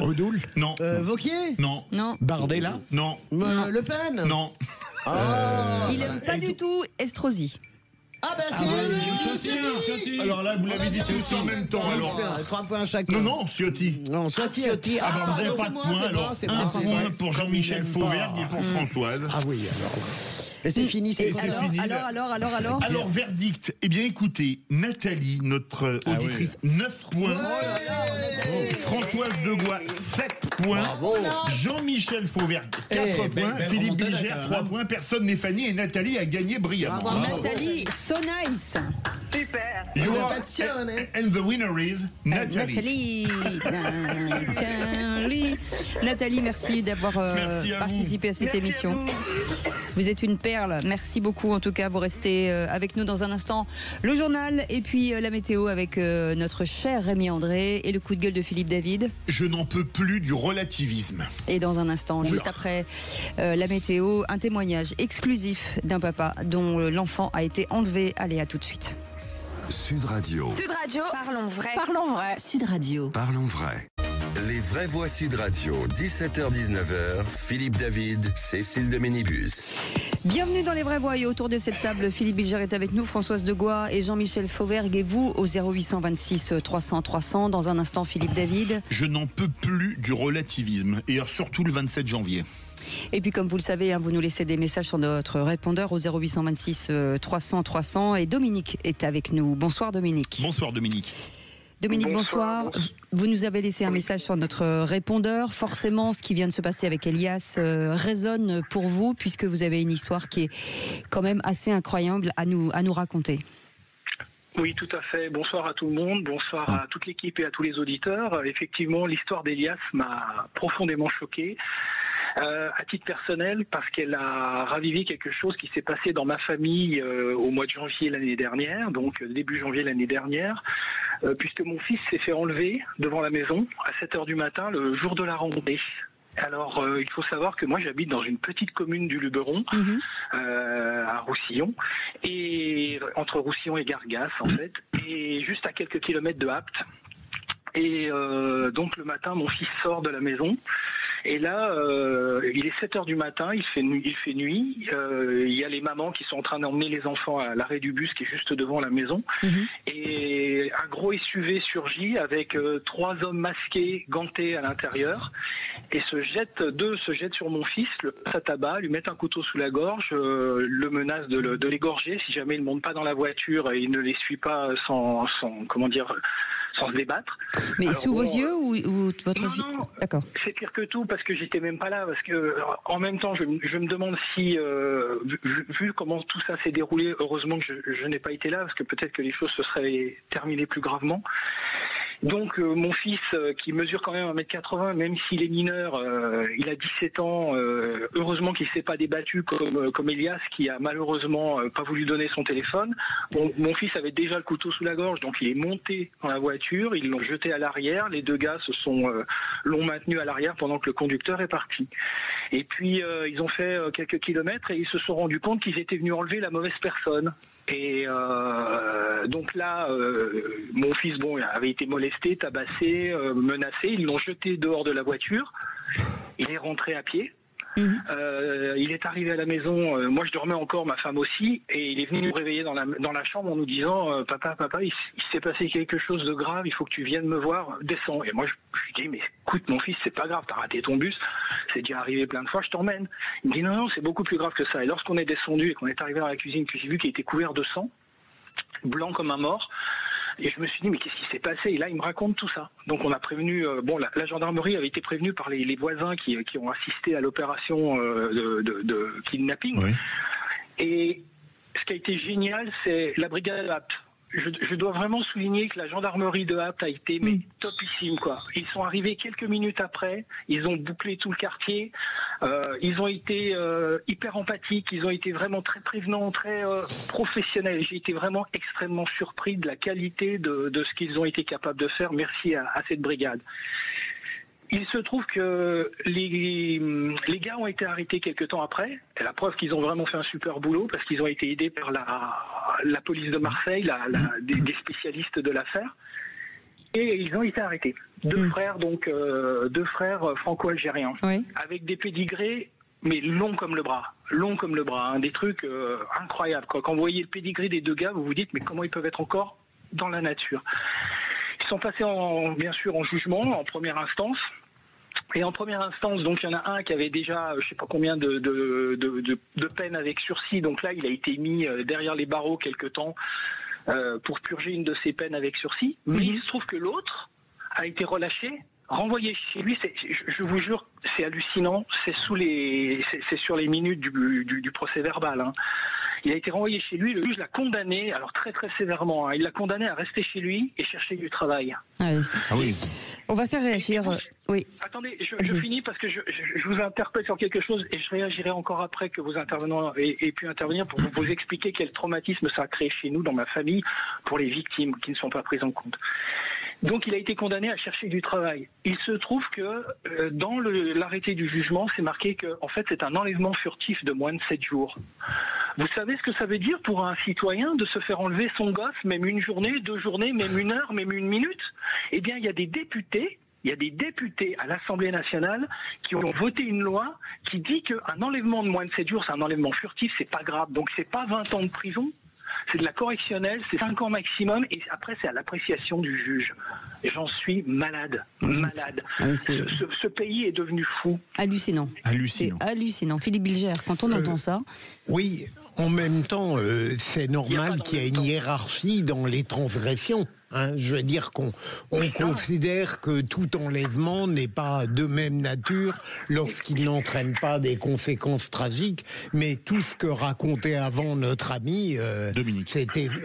G: Odoul.
C: Non.
D: Vauquier.
C: Non.
B: Non.
G: Bardella.
C: Non.
D: Le Pen.
C: Non.
B: Il aime pas du tout Estrosi.
D: Ah ben c'est
C: Alors là, vous l'avez dit tous en même temps. Alors.
D: 3 points chacun.
C: Non, Ciotti.
D: Non, Ciotti.
C: Ah ben vous n'avez pas de point, alors un point pour Jean-Michel Fauvergue et pour Françoise.
G: Ah oui, alors.
D: Et c'est fini, c'est
C: fini. Alors, verdict. Eh bien, écoutez, Nathalie, notre auditrice, 9 points. Françoise Degois, 7 points. Jean-Michel Fauvergue, 4 points. Philippe Bilger, 3 points. Personne n'est Fanny et Nathalie a gagné brillamment.
B: Nathalie, so nice.
F: Super.
C: And the winner is Nathalie.
B: Nathalie, merci d'avoir participé à cette émission. Vous êtes une perle. Merci beaucoup. En tout cas, vous restez avec nous dans un instant. Le journal et puis la météo avec notre cher Rémi André et le coup de gueule de Philippe David.
C: Je n'en peux plus du relativisme.
B: Et dans un instant, juste après la météo, un témoignage exclusif d'un papa dont l'enfant a été enlevé. Allez, à tout de suite.
A: Sud Radio.
S: Sud Radio, parlons vrai. Parlons vrai. Sud Radio.
A: Parlons vrai. Les vraies voix Sud Radio, 17h-19h, Philippe David, Cécile de Ménibus.
B: Bienvenue dans les vraies voix et autour de cette table, Philippe Bilger est avec nous, Françoise Degois et Jean-Michel Fauvergue et vous au 0826 300 300. Dans un instant, Philippe David.
C: Je n'en peux plus du relativisme et surtout le 27 janvier.
B: Et puis comme vous le savez, vous nous laissez des messages sur notre répondeur au 0826 300 300 et Dominique est avec nous. Bonsoir Dominique.
C: Bonsoir Dominique.
B: Dominique, bonsoir. Vous nous avez laissé un message sur notre répondeur. Forcément, ce qui vient de se passer avec Elias résonne pour vous, puisque vous avez une histoire qui est quand même assez incroyable à nous raconter.
T: Oui, tout à fait. Bonsoir à tout le monde, bonsoir à toute l'équipe et à tous les auditeurs. Effectivement, l'histoire d'Elias m'a profondément choqué. À titre personnel, parce qu'elle a ravivé quelque chose qui s'est passé dans ma famille au mois de janvier l'année dernière, donc début janvier l'année dernière, puisque mon fils s'est fait enlever devant la maison à 7h du matin le jour de la randonnée. Alors, il faut savoir que moi, j'habite dans une petite commune du Luberon, à Roussillon, et entre Roussillon et Gargas, en fait, et juste à quelques kilomètres de Apt. Et donc, le matin, mon fils sort de la maison. Et là, il est 7h du matin, il fait nuit. Il y a les mamans qui sont en train d'emmener les enfants à l'arrêt du bus qui est juste devant la maison. Et un gros SUV surgit avec 3 hommes masqués, gantés à l'intérieur. Et deux se jettent sur mon fils, le passent à tabac, lui mettent un couteau sous la gorge, le menacent de l'égorger si jamais il ne monte pas dans la voiture et il ne les suit pas sans se débattre.
B: Mais
T: alors,
B: sous vos yeux ou votre fille? D'accord.
T: C'est pire que tout parce que j'étais même pas là, parce que en même temps je me demande si vu comment tout ça s'est déroulé, heureusement que je n'ai pas été là parce que peut-être que les choses se seraient terminées plus gravement. Donc mon fils qui mesure quand même 1m80, même s'il est mineur, il a 17 ans, heureusement qu'il ne s'est pas débattu comme Elias qui a malheureusement pas voulu donner son téléphone. Bon, mon fils avait déjà le couteau sous la gorge, donc il est monté dans la voiture, ils l'ont jeté à l'arrière, les deux gars l'ont maintenu à l'arrière pendant que le conducteur est parti. Et puis ils ont fait quelques kilomètres et ils se sont rendus compte qu'ils étaient venus enlever la mauvaise personne. Et donc là, mon fils avait été molesté, tabassé, menacé. Ils l'ont jeté dehors de la voiture. Il est rentré à pied. Il est arrivé à la maison. Moi, je dormais encore, ma femme aussi, et il est venu nous réveiller dans la chambre en nous disant papa, il s'est passé quelque chose de grave. Il faut que tu viennes me voir. Descends. Et moi, je lui dis mais écoute, mon fils, c'est pas grave. T'as raté ton bus. C'est déjà arrivé plein de fois. Je t'emmène. Il me dit non, c'est beaucoup plus grave que ça. Et lorsqu'on est descendu et qu'on est arrivé dans la cuisine, que j'ai vu qu'il était couvert de sang, blanc comme un mort. Et je me suis dit, mais qu'est-ce qui s'est passé? Et là, il me raconte tout ça. Donc, on a prévenu... la gendarmerie avait été prévenue par les voisins qui ont assisté à l'opération de kidnapping. Oui. Et ce qui a été génial, c'est la brigade de Apt. Je dois vraiment souligner que la gendarmerie de Apt a été topissime, quoi. Ils sont arrivés quelques minutes après, ils ont bouclé tout le quartier, ils ont été hyper empathiques, ils ont été vraiment très prévenants, très professionnels. J'ai été vraiment extrêmement surpris de la qualité de ce qu'ils ont été capables de faire. Merci à cette brigade. Il se trouve que les gars ont été arrêtés quelques temps après. Et la preuve qu'ils ont vraiment fait un super boulot parce qu'ils ont été aidés par la police de Marseille, des spécialistes de l'affaire. Et ils ont été arrêtés. Deux frères franco-algériens, avec des pédigrés, mais longs comme le bras, hein, des trucs incroyables. Quoi. Quand vous voyez le pédigré des deux gars, vous vous dites mais comment ils peuvent être encore dans la nature. Ils sont passés bien sûr en jugement, en première instance. Et en première instance, donc il y en a un qui avait déjà, je sais pas combien de peine avec sursis. Donc là, il a été mis derrière les barreaux quelque temps pour purger une de ses peines avec sursis. Mais il se trouve que l'autre a été relâché, renvoyé chez lui. Je vous jure, c'est hallucinant. C'est sur les minutes du procès verbal. Hein. Il a été renvoyé chez lui, le juge l'a condamné, alors très très sévèrement, hein. Il l'a condamné à rester chez lui et chercher du travail.
B: Ah oui. On va faire réagir. Oui.
T: Attendez, je finis parce que je vous interpelle sur quelque chose et je réagirai encore après que vos intervenants aient pu intervenir pour vous expliquer quel traumatisme ça a créé chez nous, dans ma famille, pour les victimes qui ne sont pas prises en compte. Donc il a été condamné à chercher du travail. Il se trouve que dans l'arrêté du jugement, c'est marqué que en fait c'est un enlèvement furtif de moins de 7 jours. Vous savez ce que ça veut dire pour un citoyen de se faire enlever son gosse, même une journée, 2 journées, même 1 heure, même 1 minute? Eh bien il y a des députés à l'Assemblée nationale qui ont voté une loi qui dit qu'un enlèvement de moins de 7 jours, c'est un enlèvement furtif, c'est pas grave. Donc c'est pas 20 ans de prison. C'est de la correctionnelle, c'est 5 ans maximum, et après c'est à l'appréciation du juge. J'en suis malade. Ce pays est devenu fou.
B: Hallucinant. C'est hallucinant. Philippe Bilger, quand on entend ça...
G: Oui, en même temps, c'est normal qu'il y ait une hiérarchie dans les transgressions. Hein, je veux dire qu'on considère que tout enlèvement n'est pas de même nature lorsqu'il n'entraîne pas des conséquences tragiques, mais tout ce que racontait avant notre ami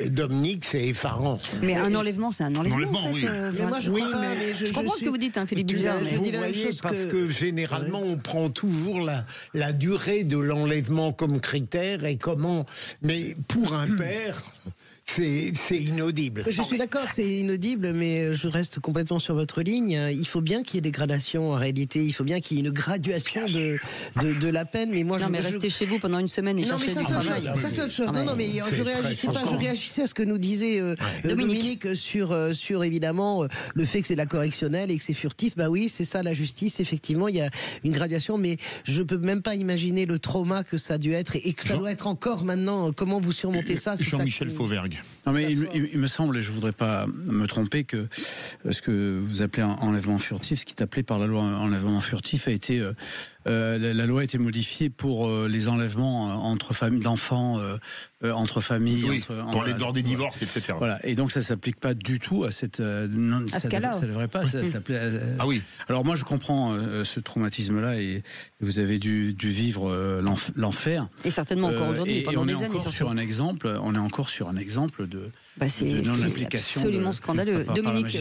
G: Dominique, c'est effarant.
B: Mais un enlèvement, c'est un enlèvement en fait.
D: Mais moi,
B: je comprends ce que vous dites, hein, Philippe Bilger.
G: Je dis la même chose parce que généralement, on prend toujours la durée de l'enlèvement comme critère et comment. Mais pour un père. C'est inaudible.
D: Je suis d'accord, c'est inaudible, mais je reste complètement sur votre ligne. Il faut bien qu'il y ait des gradations en réalité. Il faut bien qu'il y ait une graduation de la peine. Mais moi,
B: restez chez vous pendant 1 semaine et chercher du travail.
D: Ça, c'est autre chose. Non, mais je réagissais à ce que nous disait Dominique sur évidemment le fait que c'est de la correctionnelle et que c'est furtif. Bah oui, c'est ça la justice. Effectivement, il y a une graduation, mais je peux même pas imaginer le trauma que ça a dû être et que ça doit être encore maintenant. Comment vous surmontez ça?
C: Jean-Michel Fauvergue.
E: Non mais il me semble, et je voudrais pas me tromper, que ce que vous appelez un enlèvement furtif, ce qui est appelé par la loi enlèvement furtif, a été la loi a été modifiée pour les enlèvements entre familles d'enfants, entre familles,
C: lors des divorces, etc.
E: Voilà, et donc ça s'applique pas du tout à cette. Ça devrait pas. Ça s'appelait.
C: Ah oui.
E: Alors moi je comprends ce traumatisme-là et vous avez dû vivre l'enfer.
B: Et certainement encore aujourd'hui, pendant des années.
E: On est encore sur un exemple de non-application.
B: C'est absolument scandaleux. Dominique,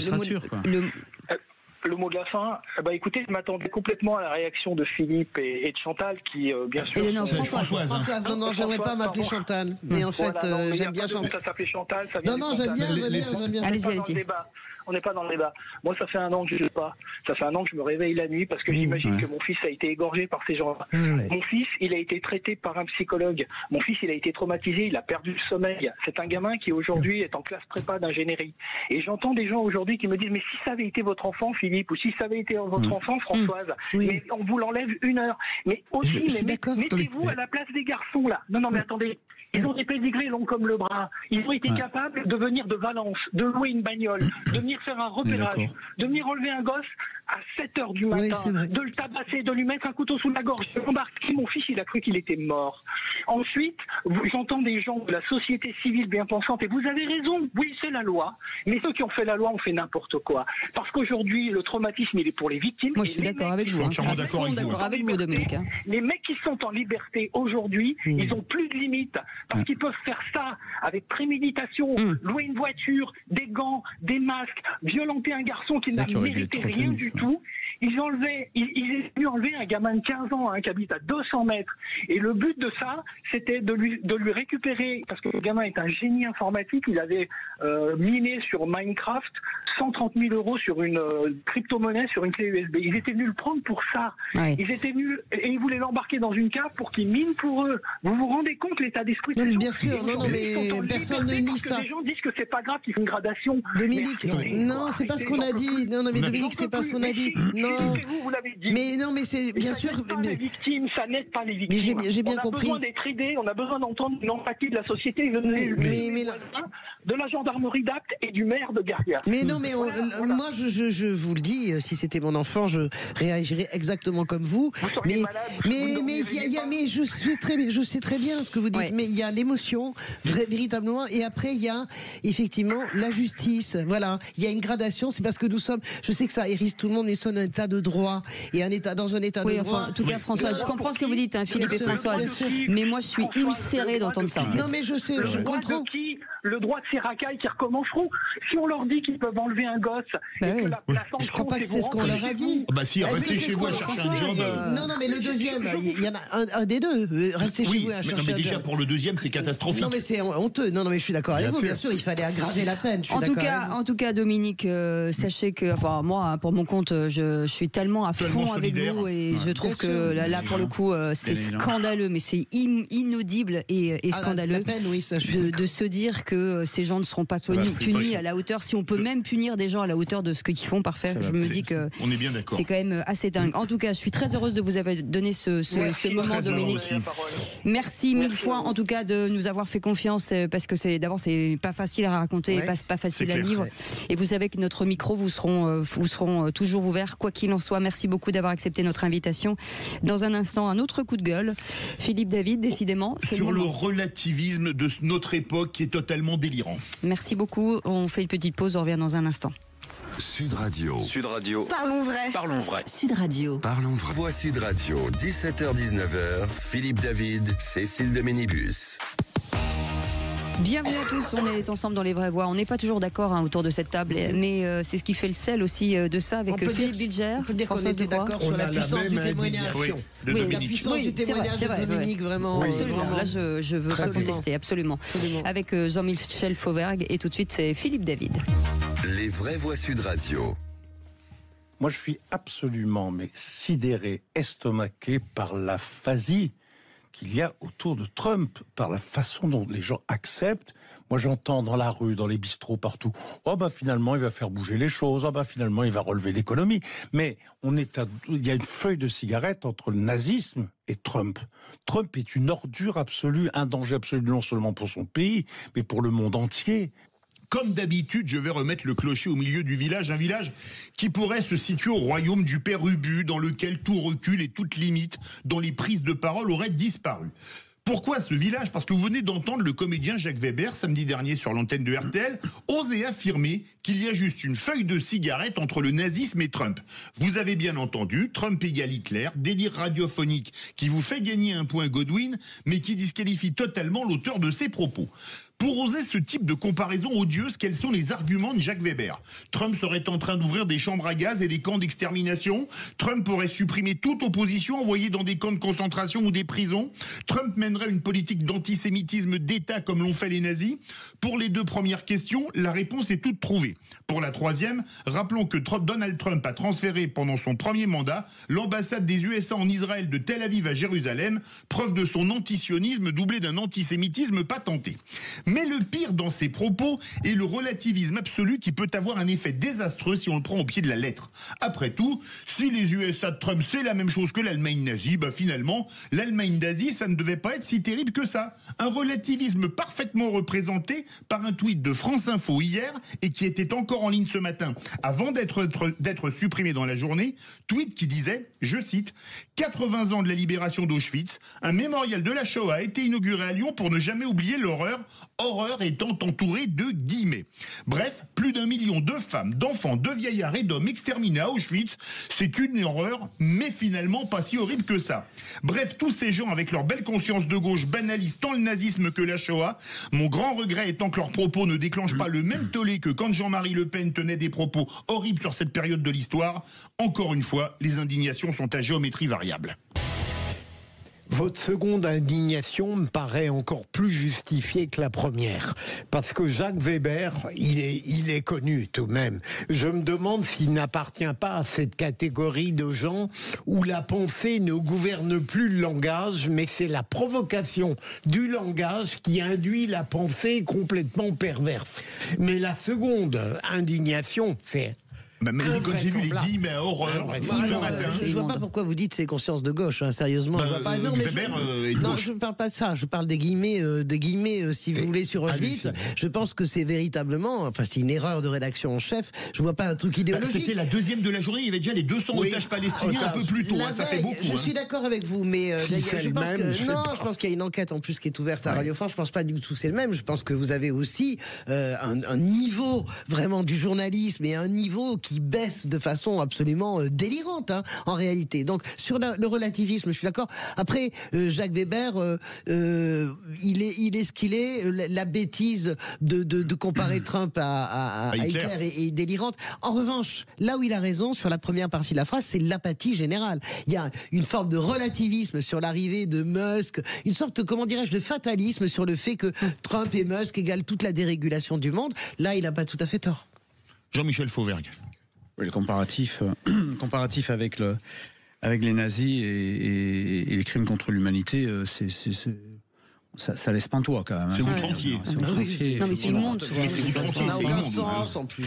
T: le mot de la fin, écoutez, je m'attendais complètement à la réaction de Philippe et de Chantal qui, bien sûr...
D: Et non, Françoise, non, j'aimerais pas m'appeler Chantal. Mais en fait, j'aime bien Chantal.
T: Ça s'appelait Chantal, ça
D: vient j'aime bien.
B: Allez-y.
T: On n'est pas dans le débat. Moi, ça fait 1 an que je ne sais pas. Ça fait 1 an que je me réveille la nuit parce que j'imagine que mon fils a été égorgé par ces gens-là. Mon fils, il a été traité par un psychologue. Mon fils, il a été traumatisé, il a perdu le sommeil. C'est un gamin qui aujourd'hui est en classe prépa d'ingénierie. Et j'entends des gens aujourd'hui qui me disent, mais si ça avait été votre enfant, Philippe, ou si ça avait été votre enfant, Françoise, mais on vous l'enlève 1 heure. Mais aussi, mettez-vous à la place des garçons, là. Non, mais attendez. Ils ont des pédigrés longs comme le bras. Ils ont été capables de venir de Valence, de louer une bagnole, de venir faire un repérage, de venir enlever un gosse à 7 heures du matin, de le tabasser, de lui mettre un couteau sous la gorge. Mon fils, il a cru qu'il était mort. Ensuite, j'entends des gens de la société civile bien pensante, et vous avez raison, oui, c'est la loi, mais ceux qui ont fait la loi ont fait n'importe quoi. Parce qu'aujourd'hui, le traumatisme, il est pour les victimes.
B: Moi, je suis d'accord avec vous.
C: Entièrement d'accord
B: avec vous, Dominique.
T: Les mecs qui sont en liberté aujourd'hui, ils ont plus de limites. Parce qu'ils peuvent faire ça avec préméditation, louer une voiture, des gants, des masques, violenter un garçon qui n'a mérité rien du tout. ils étaient venus enlever un gamin de 15 ans qui habite à 200 mètres. Et le but de ça, c'était de lui récupérer, parce que le gamin est un génie informatique, il avait miné sur Minecraft 130 000 € sur une crypto-monnaie, sur une clé USB. Ils étaient venus le prendre pour ça.
B: Oui.
T: Ils étaient venus et ils voulaient l'embarquer dans une cave pour qu'il mine pour eux. Vous vous rendez compte l'état d'esprit de ces gens?
D: Bien sûr, non, mais personne ne nie ça.
T: Les gens disent que c'est pas grave qu'ils font une gradation.
D: Dominique, non, c'est pas ce qu'on a dit. Non, mais Dominique, c'est pas ce qu'on a dit. Non.
T: Vous l'avez dit.
D: Mais non, mais c'est bien sûr.
T: Les victimes, ça n'aide pas les victimes.
D: Mais j'ai bien compris.
T: On a besoin d'être aidés, on a besoin d'entendre l'empathie de la société, de la gendarmerie d'Apt et du maire de Garrière.
D: Mais non, mais moi, je vous le dis, si c'était mon enfant, je réagirais exactement comme vous. Mais je sais très bien ce que vous dites. Mais il y a l'émotion, véritablement, et après il y a effectivement la justice. Voilà, il y a une gradation. C'est parce que nous sommes. Je sais que ça hérisse tout le monde, mais nous sommes un état de droit et dans un état de droit.
B: Enfin, en tout cas, François, je comprends ce que vous dites, Philippe et Françoise. Mais moi, je suis ulcérée d'entendre ça.
D: Non, mais je sais, je comprends.
T: Le droit de ces racailles qui recommenceront. Si on leur dit qu'ils peuvent enlever un gosse, et que la sanction,
D: je crois pas que c'est ce qu'on leur a dit.
C: Bah si, restez chez vous à chercher un job.
D: Non, mais le deuxième, il y en a un des deux. Restez chez vous à chercher un job.
C: Mais déjà pour le deuxième, c'est catastrophique.
D: Non, mais c'est honteux. Non, mais je suis d'accord avec vous. Bien sûr, il fallait aggraver la peine.
B: En tout cas, Dominique, sachez que, enfin, moi, pour mon compte, je suis tellement à fond avec vous et je trouve que là, pour le coup, c'est scandaleux, mais c'est inaudible et scandaleux de se dire que ces gens ne seront pas punis à la hauteur. Si on peut même punir des gens à la hauteur de ce qu'ils font par faire, je me dis que c'est quand même assez dingue. En tout cas, je suis très heureuse de vous avoir donné ce moment, Dominique. Merci mille fois, en tout cas, de nous avoir fait confiance, parce que c'est pas facile à raconter, pas facile à vivre. Et vous savez que notre micro vous seront toujours ouverts, quoi qu'il en soit. Merci beaucoup d'avoir accepté notre invitation. Dans un instant, un autre coup de gueule. Philippe David, décidément.
C: Sur le relativisme de notre époque qui est totalement délirant.
B: Merci beaucoup. On fait une petite pause, on revient dans un instant.
A: Sud Radio.
S: Sud Radio.
B: Parlons vrai.
S: Parlons vrai.
B: Sud Radio.
A: Parlons vrai. Voix Sud Radio, 17h-19h, Philippe David, Cécile de Ménibus.
B: Bienvenue à tous, on est ensemble dans les vraies voix. On n'est pas toujours d'accord autour de cette table, mais c'est ce qui fait le sel aussi de ça avec Philippe Bilger.
D: On peut dire qu'on était d'accord sur la puissance du témoignage.
C: Oui,
D: la puissance du témoignage de Dominique, vraiment.
B: Absolument. Là, je veux pas contester, absolument. Avec Jean-Michel Fauvergue et tout de suite, c'est Philippe David.
A: Les vraies voix Sud Radio.
U: Moi, je suis absolument sidéré, estomaqué par la phasie qu'il y a autour de Trump, par la façon dont les gens acceptent. Moi, j'entends dans la rue, dans les bistrots, partout, finalement, il va faire bouger les choses, finalement, il va relever l'économie. Mais il y a une feuille de cigarette entre le nazisme et Trump. Trump est une ordure absolue, un danger absolu, non seulement pour son pays, mais pour le monde entier.
C: Comme d'habitude, je vais remettre le clocher au milieu du village, un village qui pourrait se situer au royaume du père Ubu, dans lequel tout recul et toute limite, dont les prises de parole auraient disparu. Pourquoi ce village? Parce que vous venez d'entendre le comédien Jacques Weber, samedi dernier sur l'antenne de RTL, oser affirmer qu'il y a juste une feuille de cigarette entre le nazisme et Trump. Vous avez bien entendu, Trump égale Hitler, délire radiophonique qui vous fait gagner un point Godwin, mais qui disqualifie totalement l'auteur de ses propos. Pour oser ce type de comparaison odieuse, quels sont les arguments de Jacques Weber? Trump serait en train d'ouvrir des chambres à gaz et des camps d'extermination. Trump aurait supprimé toute opposition envoyée dans des camps de concentration ou des prisons. Trump mènerait une politique d'antisémitisme d'État comme l'ont fait les nazis. Pour les deux premières questions, la réponse est toute trouvée. Pour la troisième, rappelons que Donald Trump a transféré pendant son premier mandat l'ambassade des USA en Israël de Tel Aviv à Jérusalem, preuve de son antisionisme doublé d'un antisémitisme patenté. Mais le pire dans ces propos est le relativisme absolu qui peut avoir un effet désastreux si on le prend au pied de la lettre. Après tout, si les USA de Trump c'est la même chose que l'Allemagne nazie, finalement, l'Allemagne nazie ça ne devait pas être si terrible que ça. Un relativisme parfaitement représenté par un tweet de France Info hier et qui était encore en ligne ce matin avant d'être supprimé dans la journée, tweet qui disait, je cite, 80 ans de la libération d'Auschwitz, un mémorial de la Shoah a été inauguré à Lyon pour ne jamais oublier l'horreur. horreur étant entourée de guillemets. Bref, plus d'1 million de femmes, d'enfants, de vieillards et d'hommes exterminés à Auschwitz, c'est une horreur, mais finalement pas si horrible que ça. Bref, tous ces gens avec leur belle conscience de gauche banalisent tant le nazisme que la Shoah. Mon grand regret étant que leurs propos ne déclenchent pas le même tollé que quand Jean-Marie Le Pen tenait des propos horribles sur cette période de l'histoire. Encore une fois, les indignations sont à géométrie variable.
G: Votre seconde indignation me paraît encore plus justifiée que la première. Parce que Jacques Weber, il est connu tout de même. Je me demande s'il n'appartient pas à cette catégorie de gens où la pensée ne gouverne plus le langage, mais c'est la provocation du langage qui induit la pensée complètement perverse. Mais la seconde indignation, c'est...
C: Mais quand j'ai vu les guillemets à horreur ce matin...
D: Je vois pas pourquoi vous dites ces consciences de gauche, hein, sérieusement. Je vois pas. Non, mais je ne parle pas de ça. Je parle des guillemets, si vous voulez, sur Auschwitz. Je pense que c'est véritablement, enfin, c'est une erreur de rédaction en chef. Je vois pas un truc idéologique.
C: C'était la deuxième de la journée. Il y avait déjà les 200 otages palestiniens un peu plus tôt. Ça fait beaucoup.
D: Je suis d'accord avec vous, mais je pense qu'il y a une enquête en plus qui est ouverte à Radio France. Je pense pas du tout que c'est le même. Je pense que vous avez aussi un niveau vraiment du journalisme et un niveau qui baisse de façon absolument délirante, hein, en réalité. Donc sur le relativisme, je suis d'accord. Après, Jacques Weber, il est ce qu'il est. La bêtise de comparer Trump à Hitler est délirante. En revanche, là où il a raison sur la première partie de la phrase, c'est l'apathie générale. Il y a une forme de relativisme sur l'arrivée de Musk, une sorte, comment dirais-je, de fatalisme sur le fait que Trump et Musk égalent toute la dérégulation du monde. Là, il n'a pas tout à fait tort.
C: Jean-Michel Fauvergue.
E: Oui, le comparatif avec les nazis et les crimes contre l'humanité, ça laisse pantois quand même.
C: C'est outrancier.
B: Non mais c'est immonde.
C: C'est outrancier, c'est immonde.
D: En plus.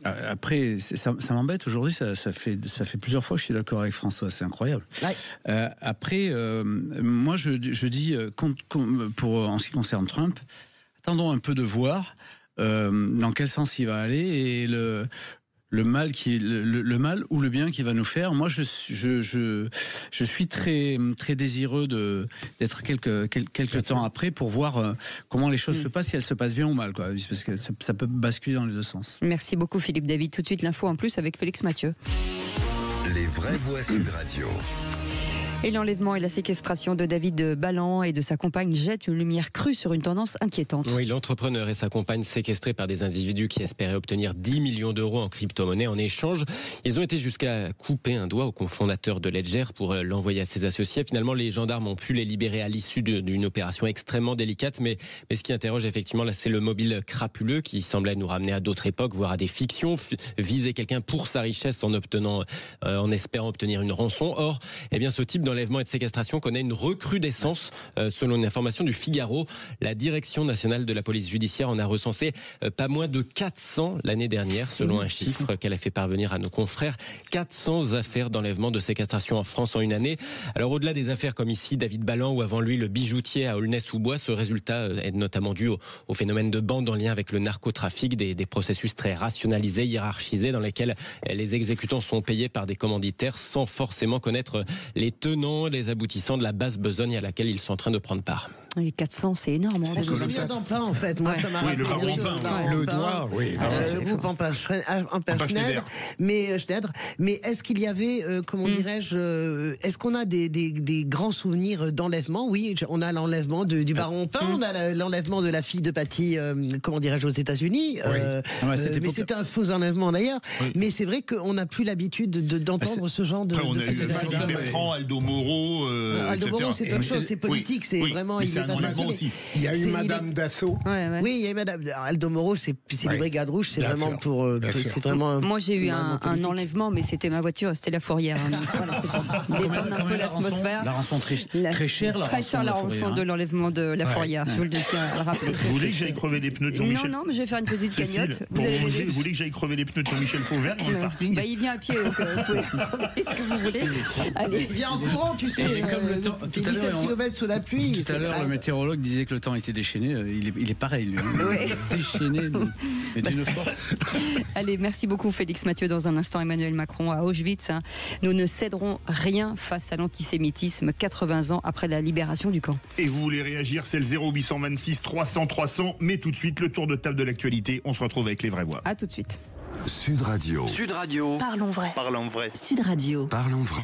E: Après, ça m'embête aujourd'hui. Ça fait plusieurs fois que je suis d'accord avec François. C'est incroyable. Ouais. Après, moi, je dis, en ce qui concerne Trump, attendons un peu de voir dans quel sens il va aller et le mal ou le bien qu'il va nous faire. Moi, je suis très très désireux d'être quelques temps après pour voir comment les choses se passent, si elles se passent bien ou mal, quoi, parce que ça peut basculer dans les deux sens.
B: Merci beaucoup Philippe David. Tout de suite l'info en plus avec Félix Mathieu.
A: Les vraies voix Sud Radio.
B: Et l'enlèvement et la séquestration de David Ballan et de sa compagne jettent une lumière crue sur une tendance inquiétante.
K: Oui, l'entrepreneur et sa compagne séquestrés par des individus qui espéraient obtenir 10 millions d'euros en crypto-monnaie en échange. Ils ont été jusqu'à couper un doigt au cofondateur de Ledger pour l'envoyer à ses associés. Finalement, les gendarmes ont pu les libérer à l'issue d'une opération extrêmement délicate. Mais ce qui interroge effectivement, là, c'est le mobile crapuleux qui semblait nous ramener à d'autres époques, voire à des fictions. Viser quelqu'un pour sa richesse en espérant obtenir une rançon. Or, ce type d'enlèvement et de séquestration connaît une recrudescence. Selon une information du Figaro, la Direction nationale de la police judiciaire en a recensé pas moins de 400 l'année dernière, selon un chiffre qu'elle a fait parvenir à nos confrères. 400 affaires d'enlèvement, de séquestration en France en une année. Alors au-delà des affaires comme ici, David Ballan ou avant lui le bijoutier à Aulnay-sous-Bois, ce résultat est notamment dû au phénomène de bande en lien avec le narcotrafic, des processus très rationalisés, hiérarchisés, dans lesquels les exécutants sont payés par des commanditaires sans forcément connaître les tenants, les aboutissants de la basse besogne à laquelle ils sont en train de prendre part.
B: Et 400, c'est énorme.
D: C'est combien d'emplois en fait. Moi, ça m'a rappelé
C: le baron Pain.
G: Le doigt, oui.
D: Groupe Schneider. Mais est-ce qu'il y avait, comment dirais-je, est-ce qu'on a des grands souvenirs d'enlèvement? Oui, on a l'enlèvement du baron Pain, on a l'enlèvement de la fille de Patty, comment dirais-je, aux États-Unis. Mais c'était un faux enlèvement d'ailleurs. Oui. Mais c'est vrai qu'on n'a plus l'habitude d'entendre ce genre de.
C: Après, on a eu Philippe Bertrand, Aldo Moreau.
D: Aldo Moreau, c'est autre chose, c'est politique, c'est vraiment. Il est assassiné.
G: Il y a eu Madame Dassault.
D: Oui, il y a eu Madame. Aldo Moreau, c'est les Brigades Rouges, c'est vraiment pour. C'est vraiment.
B: Moi, j'ai eu un enlèvement, mais c'était ma voiture, c'était la Fourrière. Voilà, c'est pour détendre un peu l'atmosphère.
E: La rançon très chère,
B: très chère la rançon de l'enlèvement de la Fourrière. Je vous le tiens à le rappeler.
C: Vous voulez que j'aille crever les pneus de Jean-Michel?
B: Non, mais je vais faire une petite cagnotte.
C: Vous voulez que j'aille crever les pneus de Jean-Michel Fauvergue dans le parking?
B: Il vient à pied, donc vous pouvez crever ce que vous voulez. Allez,
D: il vient en courant. courant, tu sais.
E: Et comme le temps,
D: fait 17 km sous la pluie.
E: Tout à l'heure, le météorologue disait que le temps était déchaîné. Il est pareil, lui.
B: Oui.
E: Déchaîné, mais d'une force.
B: Allez, merci beaucoup Félix Mathieu. Dans un instant, Emmanuel Macron à Auschwitz. Nous ne céderons rien face à l'antisémitisme 80 ans après la libération du camp.
C: Et vous voulez réagir, c'est le 0826 300 300. Mais tout de suite, le tour de table de l'actualité. On se retrouve avec les vraies voix.
B: À tout de suite.
A: Sud Radio.
S: Sud Radio. Parlons vrai.
A: Parlons vrai.
S: Sud Radio.
A: Parlons vrai.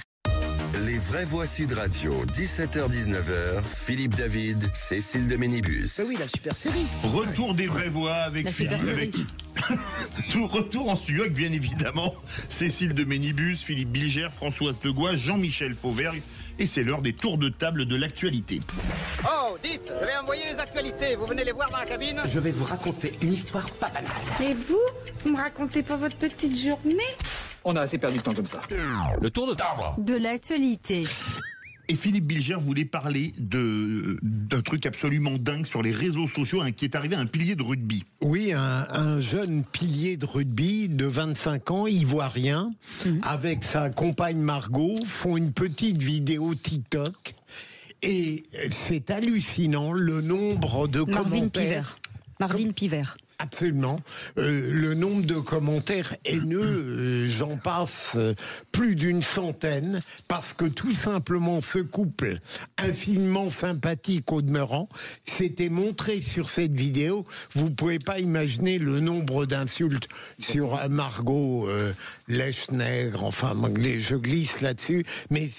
A: Les vraies voix Sud Radio, 17h-19h, Philippe David, Cécile de Ménibus.
D: Oui, la super série.
C: Retour des vraies voix avec Philippe. Tout retour en studio avec bien évidemment Cécile de Ménibus, Philippe Bilger, Françoise Degois, Jean-Michel Fauvergue. Et c'est l'heure des tours de table de l'actualité.
L: Oh, dites, je vais envoyer les actualités. Vous venez les voir dans la cabine?
V: Je vais vous raconter une histoire pas banale.
W: Et vous me racontez pas votre petite journée?
L: On a assez perdu de temps comme ça.
V: Le tour de table.
W: De l'actualité.
C: Et Philippe Bilger voulait parler d'un truc absolument dingue sur les réseaux sociaux qui est arrivé à un pilier de rugby.
G: Oui, un jeune pilier de rugby de 25 ans, ivoirien, avec sa compagne Margot, font une petite vidéo TikTok. Et c'est hallucinant le nombre de commentaires.
B: Marvin Pivert.
G: Absolument. Le nombre de commentaires haineux, j'en passe plus d'une centaine, parce que tout simplement ce couple, infiniment sympathique au demeurant, s'était montré sur cette vidéo. Vous pouvez pas imaginer le nombre d'insultes sur Margot, lèche-nègre, enfin, je glisse là-dessus, mais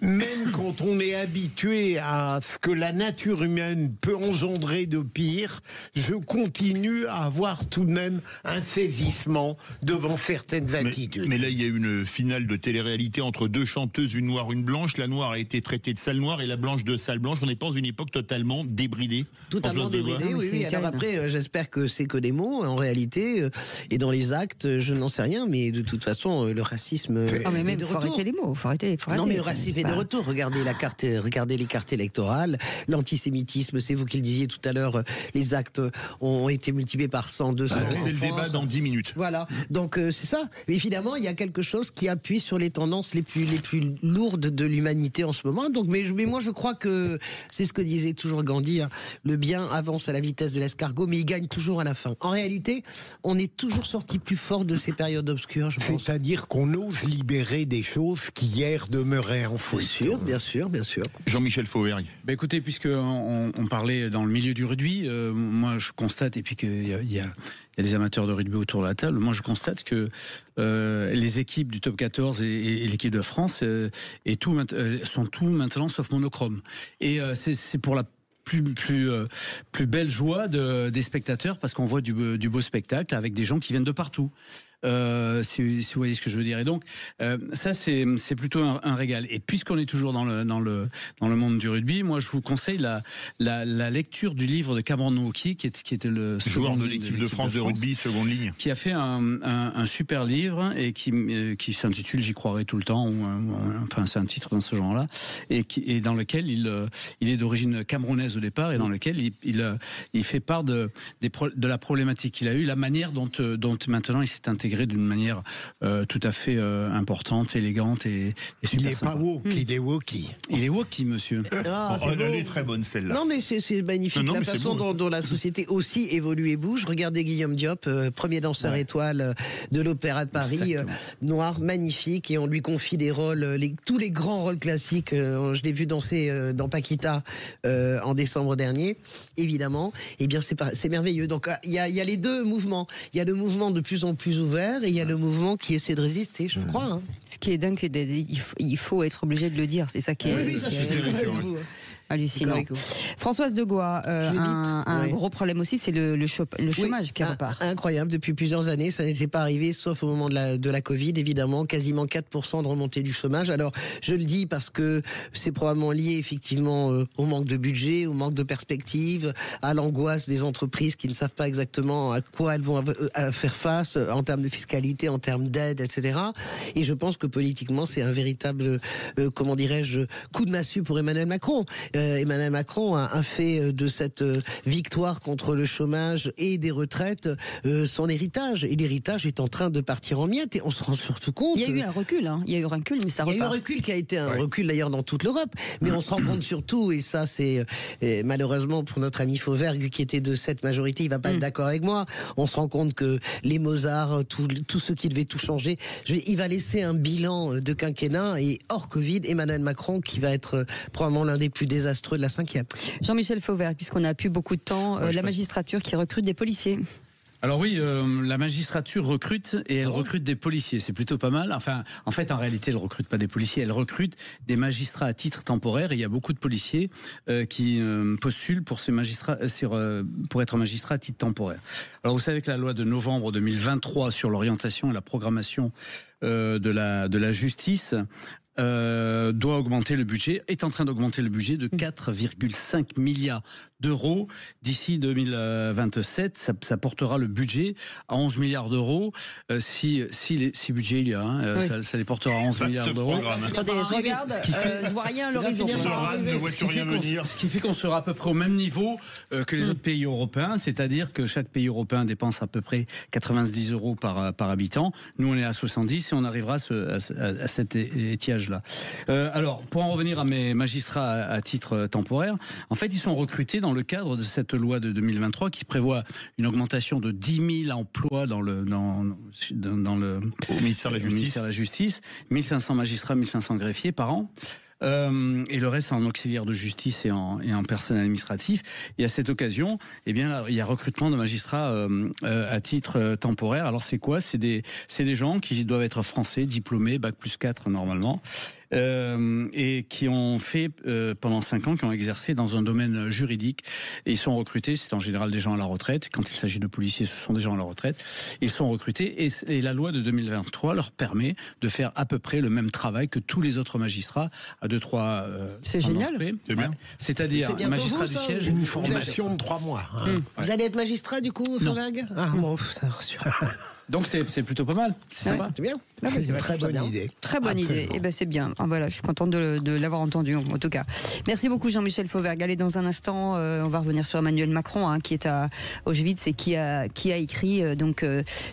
G: même quand on est habitué à ce que la nature humaine peut engendrer de pire, je continue à avoir tout de même un saisissement devant certaines attitudes.
C: Mais là, il y a une finale de télé-réalité entre deux chanteuses, une noire, une blanche. La noire a été traitée de sale noire et la blanche de sale blanche. On est dans une époque totalement débridée.
D: Totalement débridée, oui. Alors après, j'espère que c'est que des mots, en réalité, et dans les actes, je n'en sais rien, mais de toute façon, le racisme
B: mais même,
D: est de retour.
B: Faut arrêter les mots, faut arrêter.
D: Non, mais le racisme est de retour. Regardez les cartes électorales, l'antisémitisme, c'est vous qui le disiez tout à l'heure, les actes ont été multipliés par 100, 200.
C: C'est le débat dans 10 minutes.
D: Voilà, donc c'est ça. Évidemment, il y a quelque chose qui appuie sur les tendances les plus lourdes de l'humanité en ce moment. Donc, mais moi, je crois que c'est ce que disait toujours Gandhi, hein, le bien avance à la vitesse de l'escargot, mais il gagne toujours à la fin. En réalité, on est toujours sorti plus fort de ces périodes obscures, je pense.
G: C'est-à-dire qu'on ose libérer des choses qui hier demeuraient enfouies.
D: Bien sûr.
C: Jean-Michel Fauvergue.
E: Écoutez, puisqu'on parlait dans le milieu du rugby, moi je constate, et puis qu'il y a des amateurs de rugby autour de la table, moi je constate que les équipes du top 14 et l'équipe de France sont tout maintenant sauf monochrome. Et c'est pour la plus belle joie des spectateurs, parce qu'on voit du beau spectacle avec des gens qui viennent de partout. Si vous voyez ce que je veux dire. Et donc, ça, c'est plutôt un régal. Et puisqu'on est toujours dans le monde du rugby, moi, je vous conseille la lecture du livre de Cameron Nwoki, qui était le
C: joueur de l'équipe de France de rugby, seconde ligne,
E: qui a fait un super livre et qui s'intitule J'y croirai tout le temps, enfin, c'est un titre dans ce genre-là, et dans lequel il est d'origine camerounaise au départ, et dans lequel il fait part de la problématique qu'il a eue, la manière dont maintenant il s'est intégré d'une manière tout à fait importante, élégante et super.
G: Il n'est pas woke, il est woki.
E: Il est woki, monsieur.
C: Elle est très bonne, celle-là.
D: Non, mais c'est magnifique la façon dont la société aussi évolue et bouge. Regardez Guillaume Diop, premier danseur étoile de l'Opéra de Paris, noir, magnifique, et on lui confie des rôles, tous les grands rôles classiques. Je l'ai vu danser dans Paquita en décembre dernier, évidemment. Eh bien, c'est merveilleux. Donc, il y a les deux mouvements. Il y a le mouvement de plus en plus ouvert, et il y a le mouvement qui essaie de résister, je crois. Hein.
B: Ce qui est dingue, c'est il faut être obligé de le dire. C'est ça qui est.
D: Oui, ça, je suis
B: hallucinant. Françoise Degois, un gros problème aussi, c'est le chômage qui repart.
D: Incroyable, depuis plusieurs années, ça n'était pas arrivé, sauf au moment de la Covid, évidemment, quasiment 4% de remontée du chômage. Alors, je le dis parce que c'est probablement lié effectivement au manque de budget, au manque de perspective, à l'angoisse des entreprises qui ne savent pas exactement à quoi elles vont faire face en termes de fiscalité, en termes d'aide, etc. Et je pense que politiquement, c'est un véritable, comment dirais-je, coup de massue pour Emmanuel Macron. Emmanuel Macron a fait de cette victoire contre le chômage et des retraites son héritage. Et l'héritage est en train de partir en miettes. Et on se rend surtout compte...
B: Il y a eu un recul, hein. Il y a eu un recul, mais ça repart.
D: Il y a eu un recul qui a été un recul d'ailleurs dans toute l'Europe. Mais on se rend compte surtout, et ça c'est malheureusement pour notre ami Fauvergue qui était de cette majorité, il va pas être d'accord avec moi, on se rend compte que les Mozart, tous ceux qui devaient tout changer, il va laisser un bilan de quinquennat et hors Covid, Emmanuel Macron qui va être probablement l'un des plus désastreux de la 5e.
B: Jean-Michel Fauvergue, puisqu'on n'a plus beaucoup de temps, la magistrature qui recrute des policiers.
E: Alors oui, la magistrature recrute et elle recrute des policiers. C'est plutôt pas mal. Enfin, en fait, en réalité, elle recrute pas des policiers, elle recrute des magistrats à titre temporaire. Et il y a beaucoup de policiers qui postulent pour ces magistrats, pour être magistrat à titre temporaire. Alors vous savez que la loi de novembre 2023 sur l'orientation et la programmation de la justice doit augmenter le budget, est en train d'augmenter le budget de 4,5 milliards d'euros d'ici 2027. Ça portera le budget à 11 milliards d'euros. Si budget il y a, ça les portera à 11 milliards d'euros.
B: Attendez, je regarde, je vois rien à l'horizon.
E: Ce qui fait qu'on sera à peu près au même niveau que les autres pays européens, c'est-à-dire que chaque pays européen dépense à peu près 90 euros par habitant. Nous, on est à 70 et on arrivera à cet étiage-là. Alors, pour en revenir à mes magistrats à titre temporaire, en fait, ils sont recrutés dans le cadre de cette loi de 2023 qui prévoit une augmentation de 10 000 emplois au ministère de la Justice, 1500 magistrats, 1500 greffiers par an. Et le reste en auxiliaire de justice et en personnel administratif. Et à cette occasion, eh bien, il y a recrutement de magistrats à titre temporaire. Alors c'est quoi ? C'est des gens qui doivent être français, diplômés, bac+4 normalement. Et qui ont fait pendant 5 ans, qui ont exercé dans un domaine juridique. Et ils sont recrutés, c'est en général des gens à la retraite. Quand il s'agit de policiers, ce sont des gens à la retraite. Ils sont recrutés et la loi de 2023 leur permet de faire à peu près le même travail que tous les autres magistrats à 2-3
B: c'est génial.
E: C'est bien. C'est-à-dire magistrat du siège.
G: Une formation de 3 mois.
D: Vous allez être magistrat du coup, Fauvergue ?
E: Bon, ça rassure. Donc c'est plutôt pas mal, c'est sympa.
D: C'est bien.
G: C'est une très bonne idée.
B: Très bonne idée. Et ben c'est bien. Voilà, je suis contente de l'avoir entendu en tout cas. Merci beaucoup Jean-Michel Fauvergue. Allez, dans un instant, on va revenir sur Emmanuel Macron qui est à Auschwitz et qui a écrit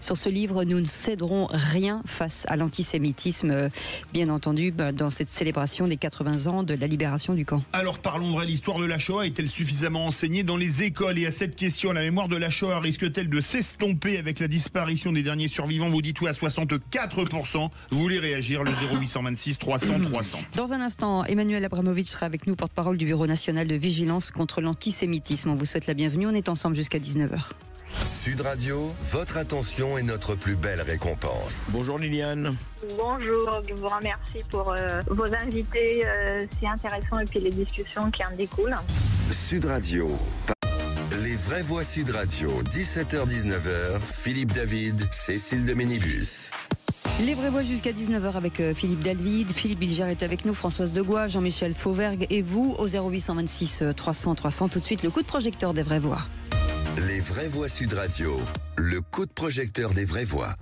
B: sur ce livre Nous ne céderons rien face à l'antisémitisme, bien entendu dans cette célébration des 80 ans de la libération du camp.
C: Alors parlons vrai, l'histoire de la Shoah est-elle suffisamment enseignée dans les écoles? Et à cette question, la mémoire de la Shoah risque-t-elle de s'estomper avec la disparition des derniers survivants? Vous dites oui à 64%. Vous voulez réagir, le 0826 300 300.
B: Dans un instant, Emmanuel Abramovitch sera avec nous, porte-parole du Bureau national de vigilance contre l'antisémitisme. On vous souhaite la bienvenue, on est ensemble jusqu'à 19h.
A: Sud Radio, votre attention est notre plus belle récompense.
C: Bonjour Liliane.
H: Bonjour, je vous remercie pour vos invités, c'est intéressant et puis les discussions qui en découlent.
A: Sud Radio. Les vraies voix Sud Radio, 17h-19h, Philippe David, Cécile de Ménibus.
B: Les vraies voix jusqu'à 19h avec Philippe David, Philippe Bilger est avec nous, Françoise Degois, Jean-Michel Fauvergue et vous au 0826 300 300. Tout de suite le coup de projecteur des vraies voix.
A: Les vraies voix Sud Radio, le coup de projecteur des vraies voix.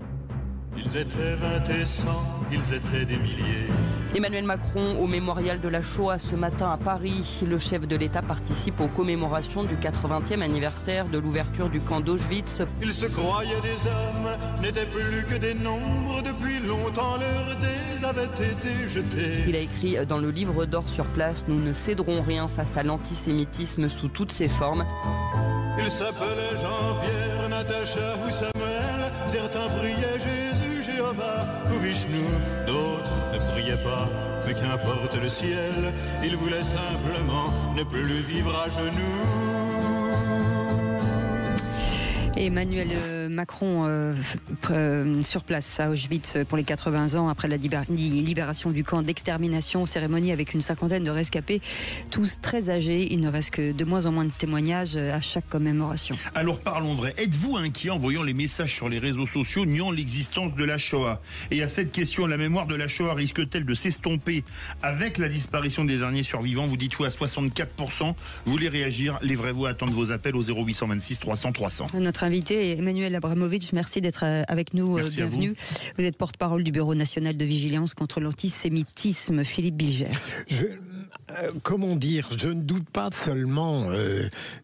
I: Ils étaient 20 et 100, ils étaient des milliers.
J: Emmanuel Macron au mémorial de la Shoah ce matin à Paris. Le chef de l'État participe aux commémorations du 80e anniversaire de l'ouverture du camp d'Auschwitz.
I: Ils se croyaient des hommes, n'étaient plus que des nombres. Depuis longtemps leurs dés avaient été jetés.
J: Il a écrit dans le livre d'or sur place « Nous ne céderons rien face à l'antisémitisme sous toutes ses formes ».
I: Ils s'appelaient Jean-Pierre, Natacha ou Samuel. Certains priaient Jésus, Jéhovah ou Vishnu. D'autres ne priaient pas, mais qu'importe le ciel. Ils voulaient simplement ne plus vivre à genoux.
B: Et Emmanuel Macron sur place à Auschwitz pour les 80 ans après la libération du camp d'extermination, cérémonie avec une 50aine de rescapés, tous très âgés. Il ne reste que de moins en moins de témoignages à chaque commémoration.
C: Alors parlons vrai, êtes-vous inquiet en voyant les messages sur les réseaux sociaux niant l'existence de la Shoah? Et à cette question, la mémoire de la Shoah risque-t-elle de s'estomper avec la disparition des derniers survivants? Vous dites oui à 64%. Vous voulez réagir? Les vraies voix attendent vos appels au 0826 300 300.
B: Notre invité est Emmanuel Abramovitch, merci d'être avec nous, bienvenue. Vous êtes porte-parole du Bureau national de vigilance contre l'antisémitisme, Philippe Bilger.
G: comment dire, je ne doute pas seulement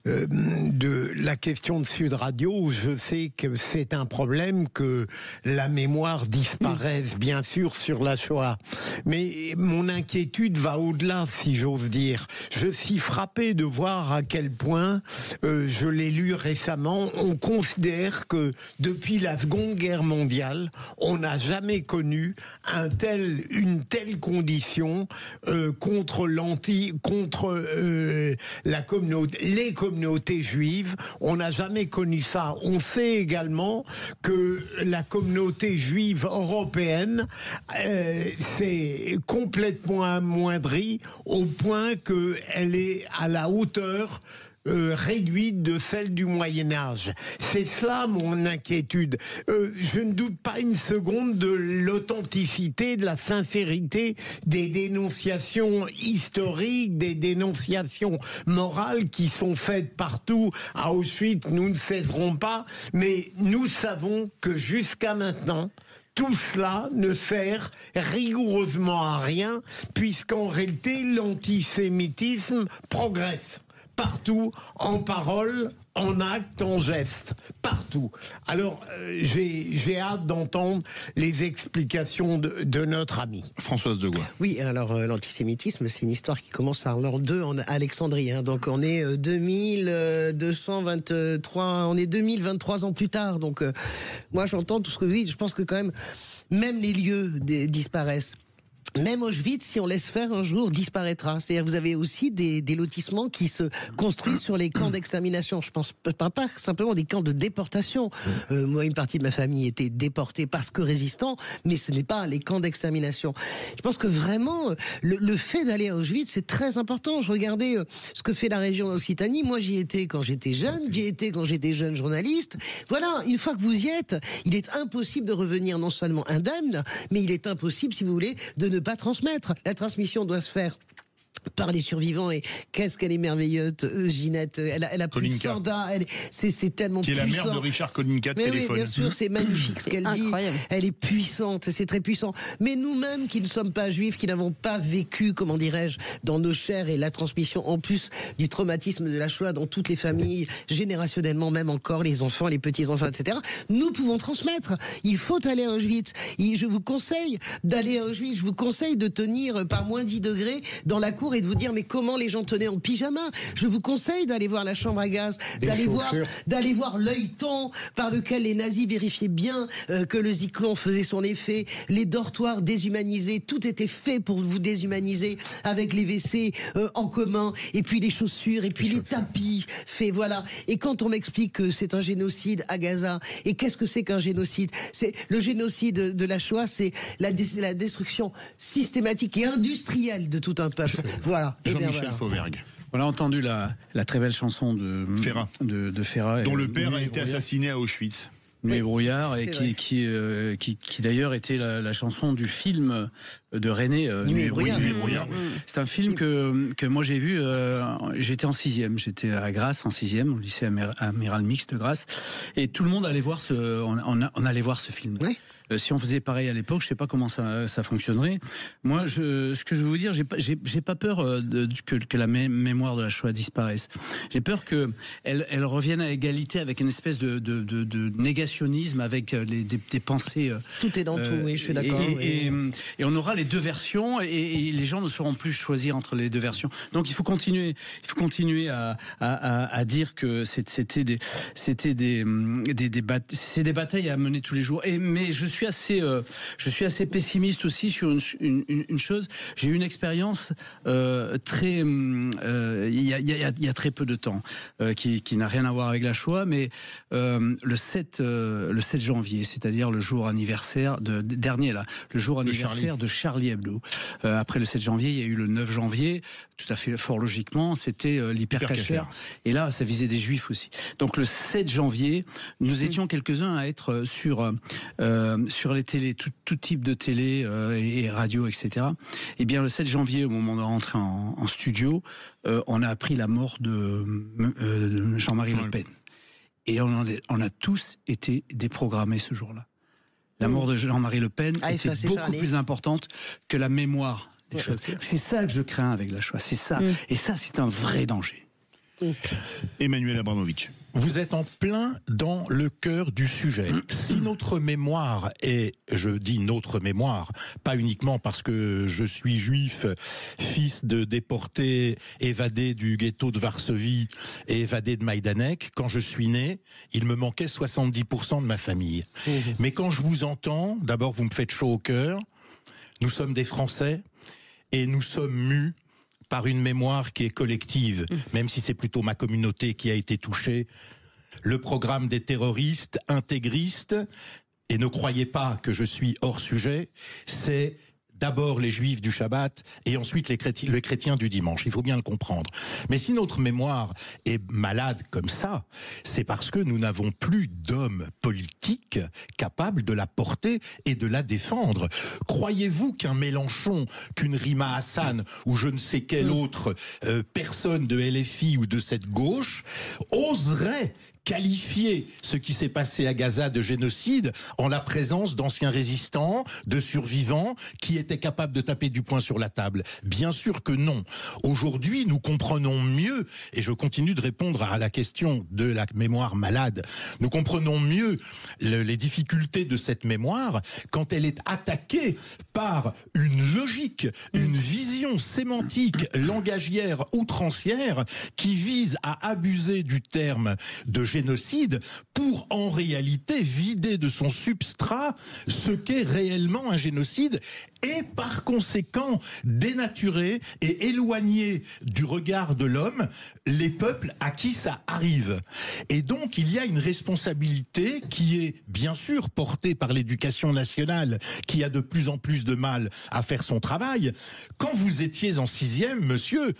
G: de la question de Sud Radio. Je sais que c'est un problème que la mémoire disparaisse, bien sûr, sur la Shoah. Mais mon inquiétude va au-delà, si j'ose dire. Je suis frappé de voir à quel point, je l'ai lu récemment, on considère que depuis la Seconde Guerre mondiale, on n'a jamais connu une telle condition contre les communautés juives. On n'a jamais connu ça. On sait également que la communauté juive européenne s'est complètement amoindrie au point qu'elle est à la hauteur réduite de celle du Moyen-Âge. C'est cela mon inquiétude. Je ne doute pas une seconde de l'authenticité, de la sincérité des dénonciations historiques, des dénonciations morales qui sont faites partout. À Auschwitz, nous ne cesserons pas, mais nous savons que jusqu'à maintenant, tout cela ne sert rigoureusement à rien, puisqu'en réalité, l'antisémitisme progresse. Partout, en parole, en acte, en geste, partout. Alors, j'ai hâte d'entendre les explications de notre ami.
C: Françoise Degois.
D: Oui, alors l'antisémitisme, c'est une histoire qui commence à l'an 2 en Alexandrie. Hein, donc on est 2223, on est 2023 ans plus tard. Donc moi j'entends tout ce que vous dites. Je pense que quand même les lieux disparaissent. Même Auschwitz, si on laisse faire un jour, disparaîtra. C'est-à-dire, vous avez aussi des lotissements qui se construisent sur les camps d'extermination. Je pense pas simplement des camps de déportation. Moi, une partie de ma famille était déportée parce que résistant, mais ce n'est pas les camps d'extermination. Je pense que vraiment, le fait d'aller à Auschwitz, c'est très important. Je regardais ce que fait la région d'Occitanie. Moi, j'y étais quand j'étais jeune, j'y étais quand j'étais jeune journaliste. Voilà, une fois que vous y êtes, il est impossible de revenir non seulement indemne, mais il est impossible, si vous voulez, de ne pas transmettre. La transmission doit se faire par les survivants, et qu'est-ce qu'elle est merveilleuse, Ginette. Elle a plus de 100 ans, c'est tellement puissant. Qui est la mère
C: de Richard Kolinka de Téléphone.
D: Oui, bien sûr, c'est magnifique ce qu'elle dit. Elle est puissante, c'est très puissant. Mais nous-mêmes qui ne sommes pas juifs, qui n'avons pas vécu, comment dirais-je, dans nos chairs, et la transmission en plus du traumatisme de la Shoah dans toutes les familles, générationnellement, même encore les enfants, les petits-enfants, etc., nous pouvons transmettre. Il faut aller à Auschwitz. Je vous conseille d'aller à Auschwitz. Je vous conseille de tenir par moins 10 degrés dans la cour et de vous dire mais comment les gens tenaient en pyjama. Je vous conseille d'aller voir la chambre à gaz, d'aller voir l'œilleton par lequel les nazis vérifiaient bien que le Zyklon faisait son effet, les dortoirs déshumanisés, tout était fait pour vous déshumaniser, avec les WC en commun, et puis les chaussures, et puis les tapis faits, voilà. Et quand on m'explique que c'est un génocide à Gaza, et qu'est-ce que c'est qu'un génocide? C'est le génocide de la Shoah, c'est la destruction systématique et industrielle de tout un peuple. Voilà.
C: Jean-Michel Fauvergue.
E: On a entendu la très belle chanson de Ferrat,
C: dont le père a été assassiné à Auschwitz.
E: Nuit et brouillard, et qui d'ailleurs était la chanson du film de René, Nuit et brouillard. C'est un film que moi j'ai vu, j'étais en 6e, j'étais à Grasse en 6e, au lycée Amiral Mix de Grasse, et tout le monde allait voir on allait voir ce film. Oui. Si on faisait pareil à l'époque, je sais pas comment ça fonctionnerait. Moi, ce que je veux vous dire, j'ai pas peur que la mémoire de la Shoah disparaisse. J'ai peur que elle revienne à égalité avec une espèce de négationnisme, avec des pensées.
D: Tout est dans tout, oui, je suis d'accord.
E: Et on aura les deux versions, et les gens ne sauront plus choisir entre les deux versions. Donc il faut continuer à dire que c'était des batailles à mener tous les jours. Mais je suis assez pessimiste aussi sur une chose. J'ai eu une expérience il y a très peu de temps qui n'a rien à voir avec la Shoah, mais le 7 janvier, c'est-à-dire le jour anniversaire le jour anniversaire de Charlie Hebdo. Après le 7 janvier, il y a eu le 9 janvier, tout à fait fort logiquement, c'était l'hypercacher. Et là, ça visait des juifs aussi. Donc le 7 janvier, nous étions quelques-uns à être sur les télés, tout type de télé et radio, etc. Et bien le 7 janvier, au moment de rentrer en studio, on a appris la mort de Jean-Marie Le Pen. Et on a tous été déprogrammés ce jour-là. La mort de Jean-Marie Le Pen était beaucoup plus importante que la mémoire les choses. C'est ça que je crains avec la Shoah, c'est ça. Et ça, c'est un vrai danger.
C: Emmanuel Abramovitch.
U: Vous êtes en plein dans le cœur du sujet. Si notre mémoire est, je dis notre mémoire, pas uniquement parce que je suis juif, fils de déportés, évadés du ghetto de Varsovie et évadés de Majdanek, quand je suis né, il me manquait 70% de ma famille. Mais quand je vous entends, d'abord vous me faites chaud au cœur, nous sommes des Français et nous sommes mus par une mémoire qui est collective, même si c'est plutôt ma communauté qui a été touchée. Le programme des terroristes intégristes, et ne croyez pas que je suis hors sujet, c'est d'abord les juifs du Shabbat et ensuite les chrétiens du dimanche. Il faut bien le comprendre. Mais si notre mémoire est malade comme ça, c'est parce que nous n'avons plus d'hommes politiques capables de la porter et de la défendre. Croyez-vous qu'un Mélenchon, qu'une Rima Hassan ou je ne sais quelle autre personne de LFI ou de cette gauche oserait qualifier ce qui s'est passé à Gaza de génocide en la présence d'anciens résistants, de survivants qui étaient capables de taper du poing sur la table? Bien sûr que non. Aujourd'hui, nous comprenons mieux, et je continue de répondre à la question de la mémoire malade, nous comprenons mieux les difficultés de cette mémoire quand elle est attaquée par une logique, une vision sémantique, langagière, outrancière, qui vise à abuser du terme de génocide pour en réalité vider de son substrat ce qu'est réellement un génocide et par conséquent dénaturer et éloigner du regard de l'homme les peuples à qui ça arrive. Et donc il y a une responsabilité qui est bien sûr portée par l'éducation nationale qui a de plus en plus de mal à faire son travail. Quand vous étiez en 6e, monsieur,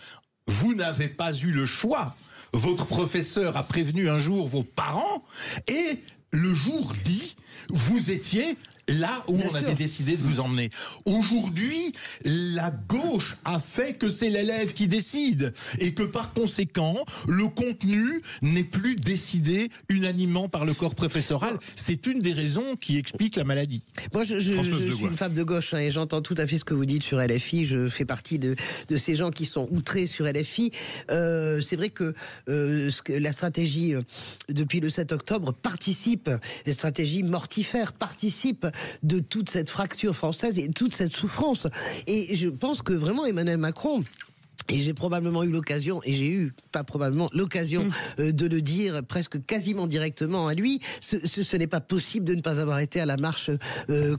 U: vous n'avez pas eu le choix. Votre professeur a prévenu un jour vos parents et le jour dit, vous étiez là où on avait décidé de vous emmener. Aujourd'hui, la gauche a fait que c'est l'élève qui décide et que par conséquent, le contenu n'est plus décidé unanimement par le corps professoral. C'est une des raisons qui explique la maladie.
D: Moi, je suis une femme de gauche et j'entends tout à fait ce que vous dites sur LFI. Je fais partie de ces gens qui sont outrés sur LFI. C'est vrai que la stratégie depuis le 7 octobre participe, la stratégie mortifère participe de toute cette fracture française et toute cette souffrance. Et je pense que vraiment Emmanuel Macron, et j'ai probablement eu l'occasion, et j'ai eu, pas probablement, l'occasion de le dire presque quasiment directement à lui, ce n'est pas possible de ne pas avoir été à la marche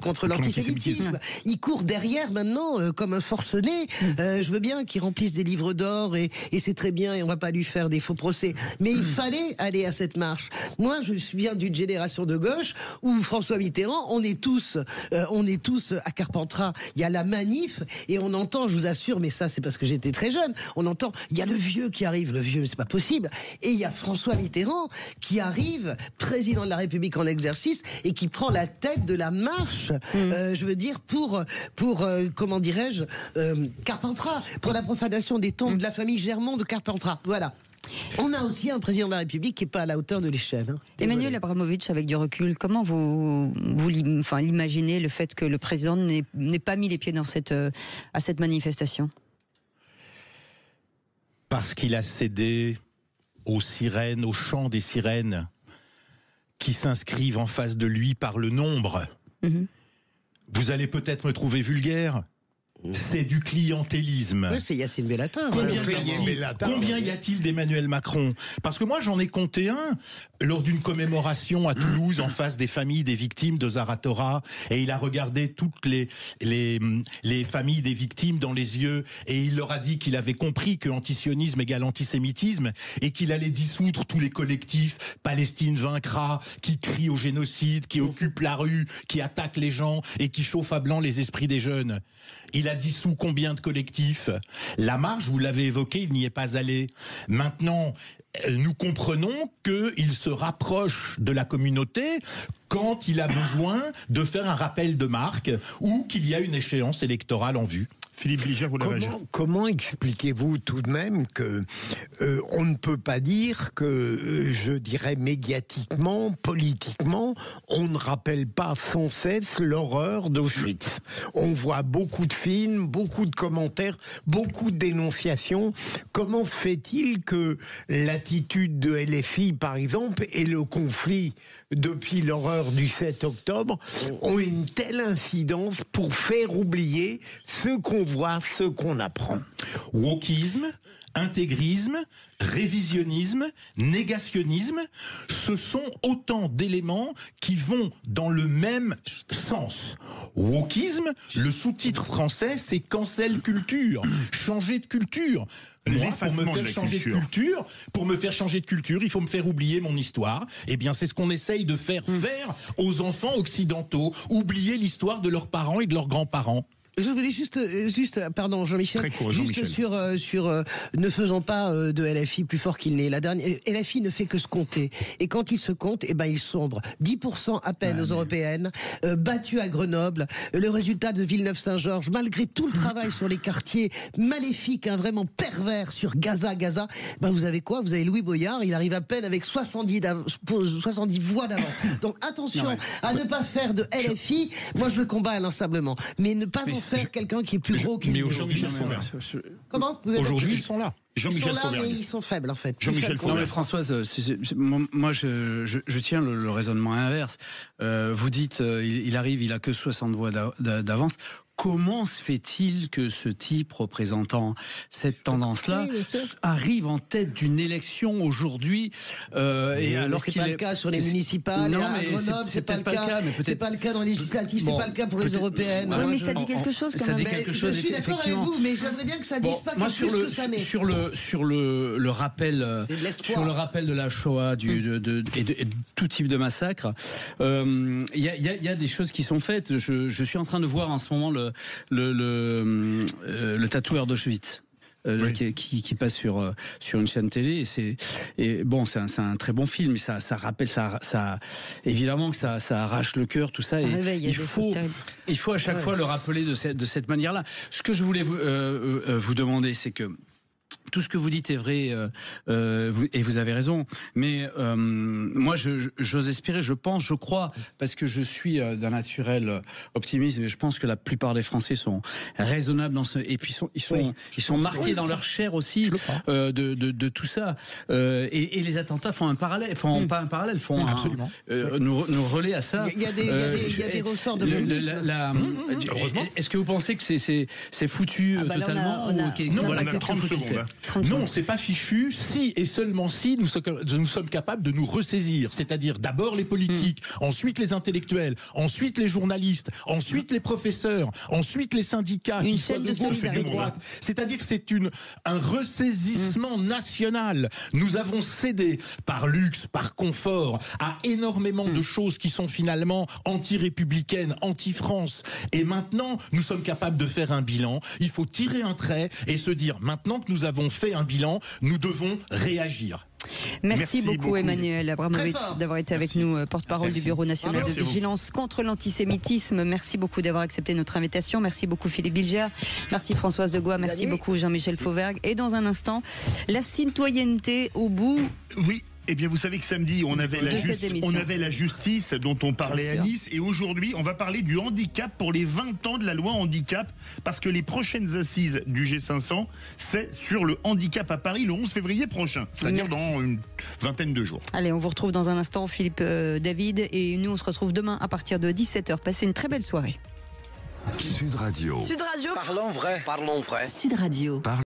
D: contre l'antisémitisme. Il court derrière maintenant comme un forcené. Je veux bien qu'il remplisse des livres d'or et c'est très bien et on va pas lui faire des faux procès. Mais il fallait aller à cette marche. Moi, je viens d'une génération de gauche où François Mitterrand, on est tous à Carpentras. Il y a la manif et on entend, je vous assure, mais ça c'est parce que j'étais très jeune, on entend, il y a le vieux qui arrive, le vieux, c'est pas possible, et il y a François Mitterrand qui arrive, président de la République en exercice, et qui prend la tête de la marche, je veux dire, pour comment dirais-je, Carpentras, pour la profanation des tombes de la famille Germont de Carpentras, voilà. On a aussi un président de la République qui n'est pas à la hauteur de l'échelle. Hein.
B: Emmanuel Abramovitch, avec du recul, comment vous l'imaginez, le fait que le président n'ait pas mis les pieds dans à cette manifestation ?
U: Parce qu'il a cédé aux sirènes, au chant des sirènes qui s'inscrivent en face de lui par le nombre. Vous allez peut-être me trouver vulgaire. C'est du clientélisme.
D: Oui, c'est Yacine Bellatin.
U: Combien y a-t-il d'Emmanuel Macron? Parce que moi, j'en ai compté un lors d'une commémoration à Toulouse en face des familles des victimes de Zaratora. Et il a regardé toutes les familles des victimes dans les yeux et il leur a dit qu'il avait compris que antisionisme égale antisémitisme et qu'il allait dissoudre tous les collectifs Palestine vaincra, qui crient au génocide, qui occupent la rue, qui attaquent les gens et qui chauffent à blanc les esprits des jeunes. Il a dissous combien de collectifs? La marche, vous l'avez évoqué, il n'y est pas allé. Maintenant, nous comprenons qu'il se rapproche de la communauté quand il a besoin de faire un rappel de marque ou qu'il y a une échéance électorale en vue.
C: Philippe Bilger, vous l'avez.
G: Comment expliquez-vous tout de même que on ne peut pas dire que, je dirais médiatiquement, politiquement, on ne rappelle pas sans cesse l'horreur d'Auschwitz. On voit beaucoup de films, beaucoup de commentaires, beaucoup de dénonciations. Comment se fait-il que l'attitude de LFI, par exemple, et le conflit depuis l'horreur du 7 octobre ont une telle incidence pour faire oublier ce qu'on voit, ce qu'on apprend?
M: Wokisme, intégrisme, révisionnisme, négationnisme, ce sont autant d'éléments qui vont dans le même sens. Wokisme, le sous-titre français, c'est cancel culture, changer de culture. Moi, pour me faire changer de culture, il faut me faire oublier mon histoire. Eh bien, c'est ce qu'on essaye de faire aux enfants occidentaux, oublier l'histoire de leurs parents et de leurs grands-parents.
D: Je voulais juste, pardon Jean-Michel, juste sur ne faisons pas de LFI plus fort qu'il n'est. La dernière, LFI ne fait que se compter. Et quand il se compte, il sombre. 10% à peine aux européennes, battu à Grenoble. Le résultat de Villeneuve-Saint-Georges, malgré tout le travail sur les quartiers maléfiques, vraiment pervers sur Gaza, vous avez quoi? Vous avez Louis Boyard, il arrive à peine avec 70 voix d'avance. Donc attention à ne pas faire de LFI. Moi je le combats inlassablement. Mais ne pas en faire quelqu'un qui est plus gros qu'il est.
C: Mais aujourd'hui, ils sont là.
D: Comment?
C: Aujourd'hui, ils sont là.
D: Jean-Michel Fauvergue. Mais ils sont faibles, en fait.
E: Jean-Michel Fauvergue. Non, mais Françoise, moi, je tiens le raisonnement inverse. Vous dites, il arrive, il a que 60 voix d'avance. Comment se fait-il que ce type représentant cette tendance-là arrive en tête d'une élection aujourd'hui
D: et alors c'est pas le cas sur les municipales. Non, mais c'est pas le cas. C'est pas le cas dans les législatives. C'est pas le cas pour les européennes.
B: Oui, mais ça dit quelque chose quand même.
D: Je suis d'accord avec vous, mais j'aimerais bien que ça dise pas plus que ça n'est.
E: Sur le rappel de la Shoah et de tout type de massacre, il y a des choses qui sont faites. Je suis en train de voir en ce moment le tatoueur d'Auschwitz. Qui passe sur une chaîne télé c'est un très bon film, mais ça rappelle évidemment que ça arrache le cœur, tout ça, et il faut à chaque fois le rappeler de cette manière-là. Ce que je voulais vous demander, c'est que tout ce que vous dites est vrai, et vous avez raison, mais moi j'ose espérer, je crois, parce que je suis d'un naturel optimiste, et je pense que la plupart des Français sont raisonnables et puis ils sont marqués dans leur chair aussi de tout ça, et les attentats font un parallèle, font nous relaient à ça.
D: Il y a des ressorts d'optimisme.
E: Est-ce que vous pensez que c'est foutu totalement?
M: Non, on a 30 secondes. Non, c'est pas fichu si et seulement si nous sommes capables de nous ressaisir. C'est-à-dire d'abord les politiques, ensuite les intellectuels, ensuite les journalistes, ensuite les professeurs, ensuite les syndicats, qui soient de gauche et de droite. C'est-à-dire que c'est un ressaisissement national. Nous avons cédé par luxe, par confort, à énormément de choses qui sont finalement anti-républicaines, anti-France. Et maintenant, nous sommes capables de faire un bilan. Il faut tirer un trait et se dire, maintenant que nous avons fait un bilan, nous devons réagir.
B: Merci beaucoup Emmanuel Abramovitch d'avoir été avec nous, porte-parole du Bureau national de vigilance contre l'antisémitisme. Merci beaucoup d'avoir accepté notre invitation. Merci beaucoup Philippe Bilger. Merci Françoise Degois. Merci beaucoup Jean-Michel Fauvergue. Et dans un instant, la citoyenneté au bout.
C: Oui. Eh bien, vous savez que samedi, on avait la justice dont on parlait à Nice. Et aujourd'hui, on va parler du handicap pour les 20 ans de la loi handicap. Parce que les prochaines assises du G500, c'est sur le handicap à Paris le 11 février prochain. C'est-à-dire dans une vingtaine de jours.
B: Allez, on vous retrouve dans un instant, Philippe David. Et nous, on se retrouve demain à partir de 17h. Passez une très belle soirée.
A: Sud Radio.
S: Sud Radio.
V: Parlons vrai. Parlons vrai.
S: Sud Radio.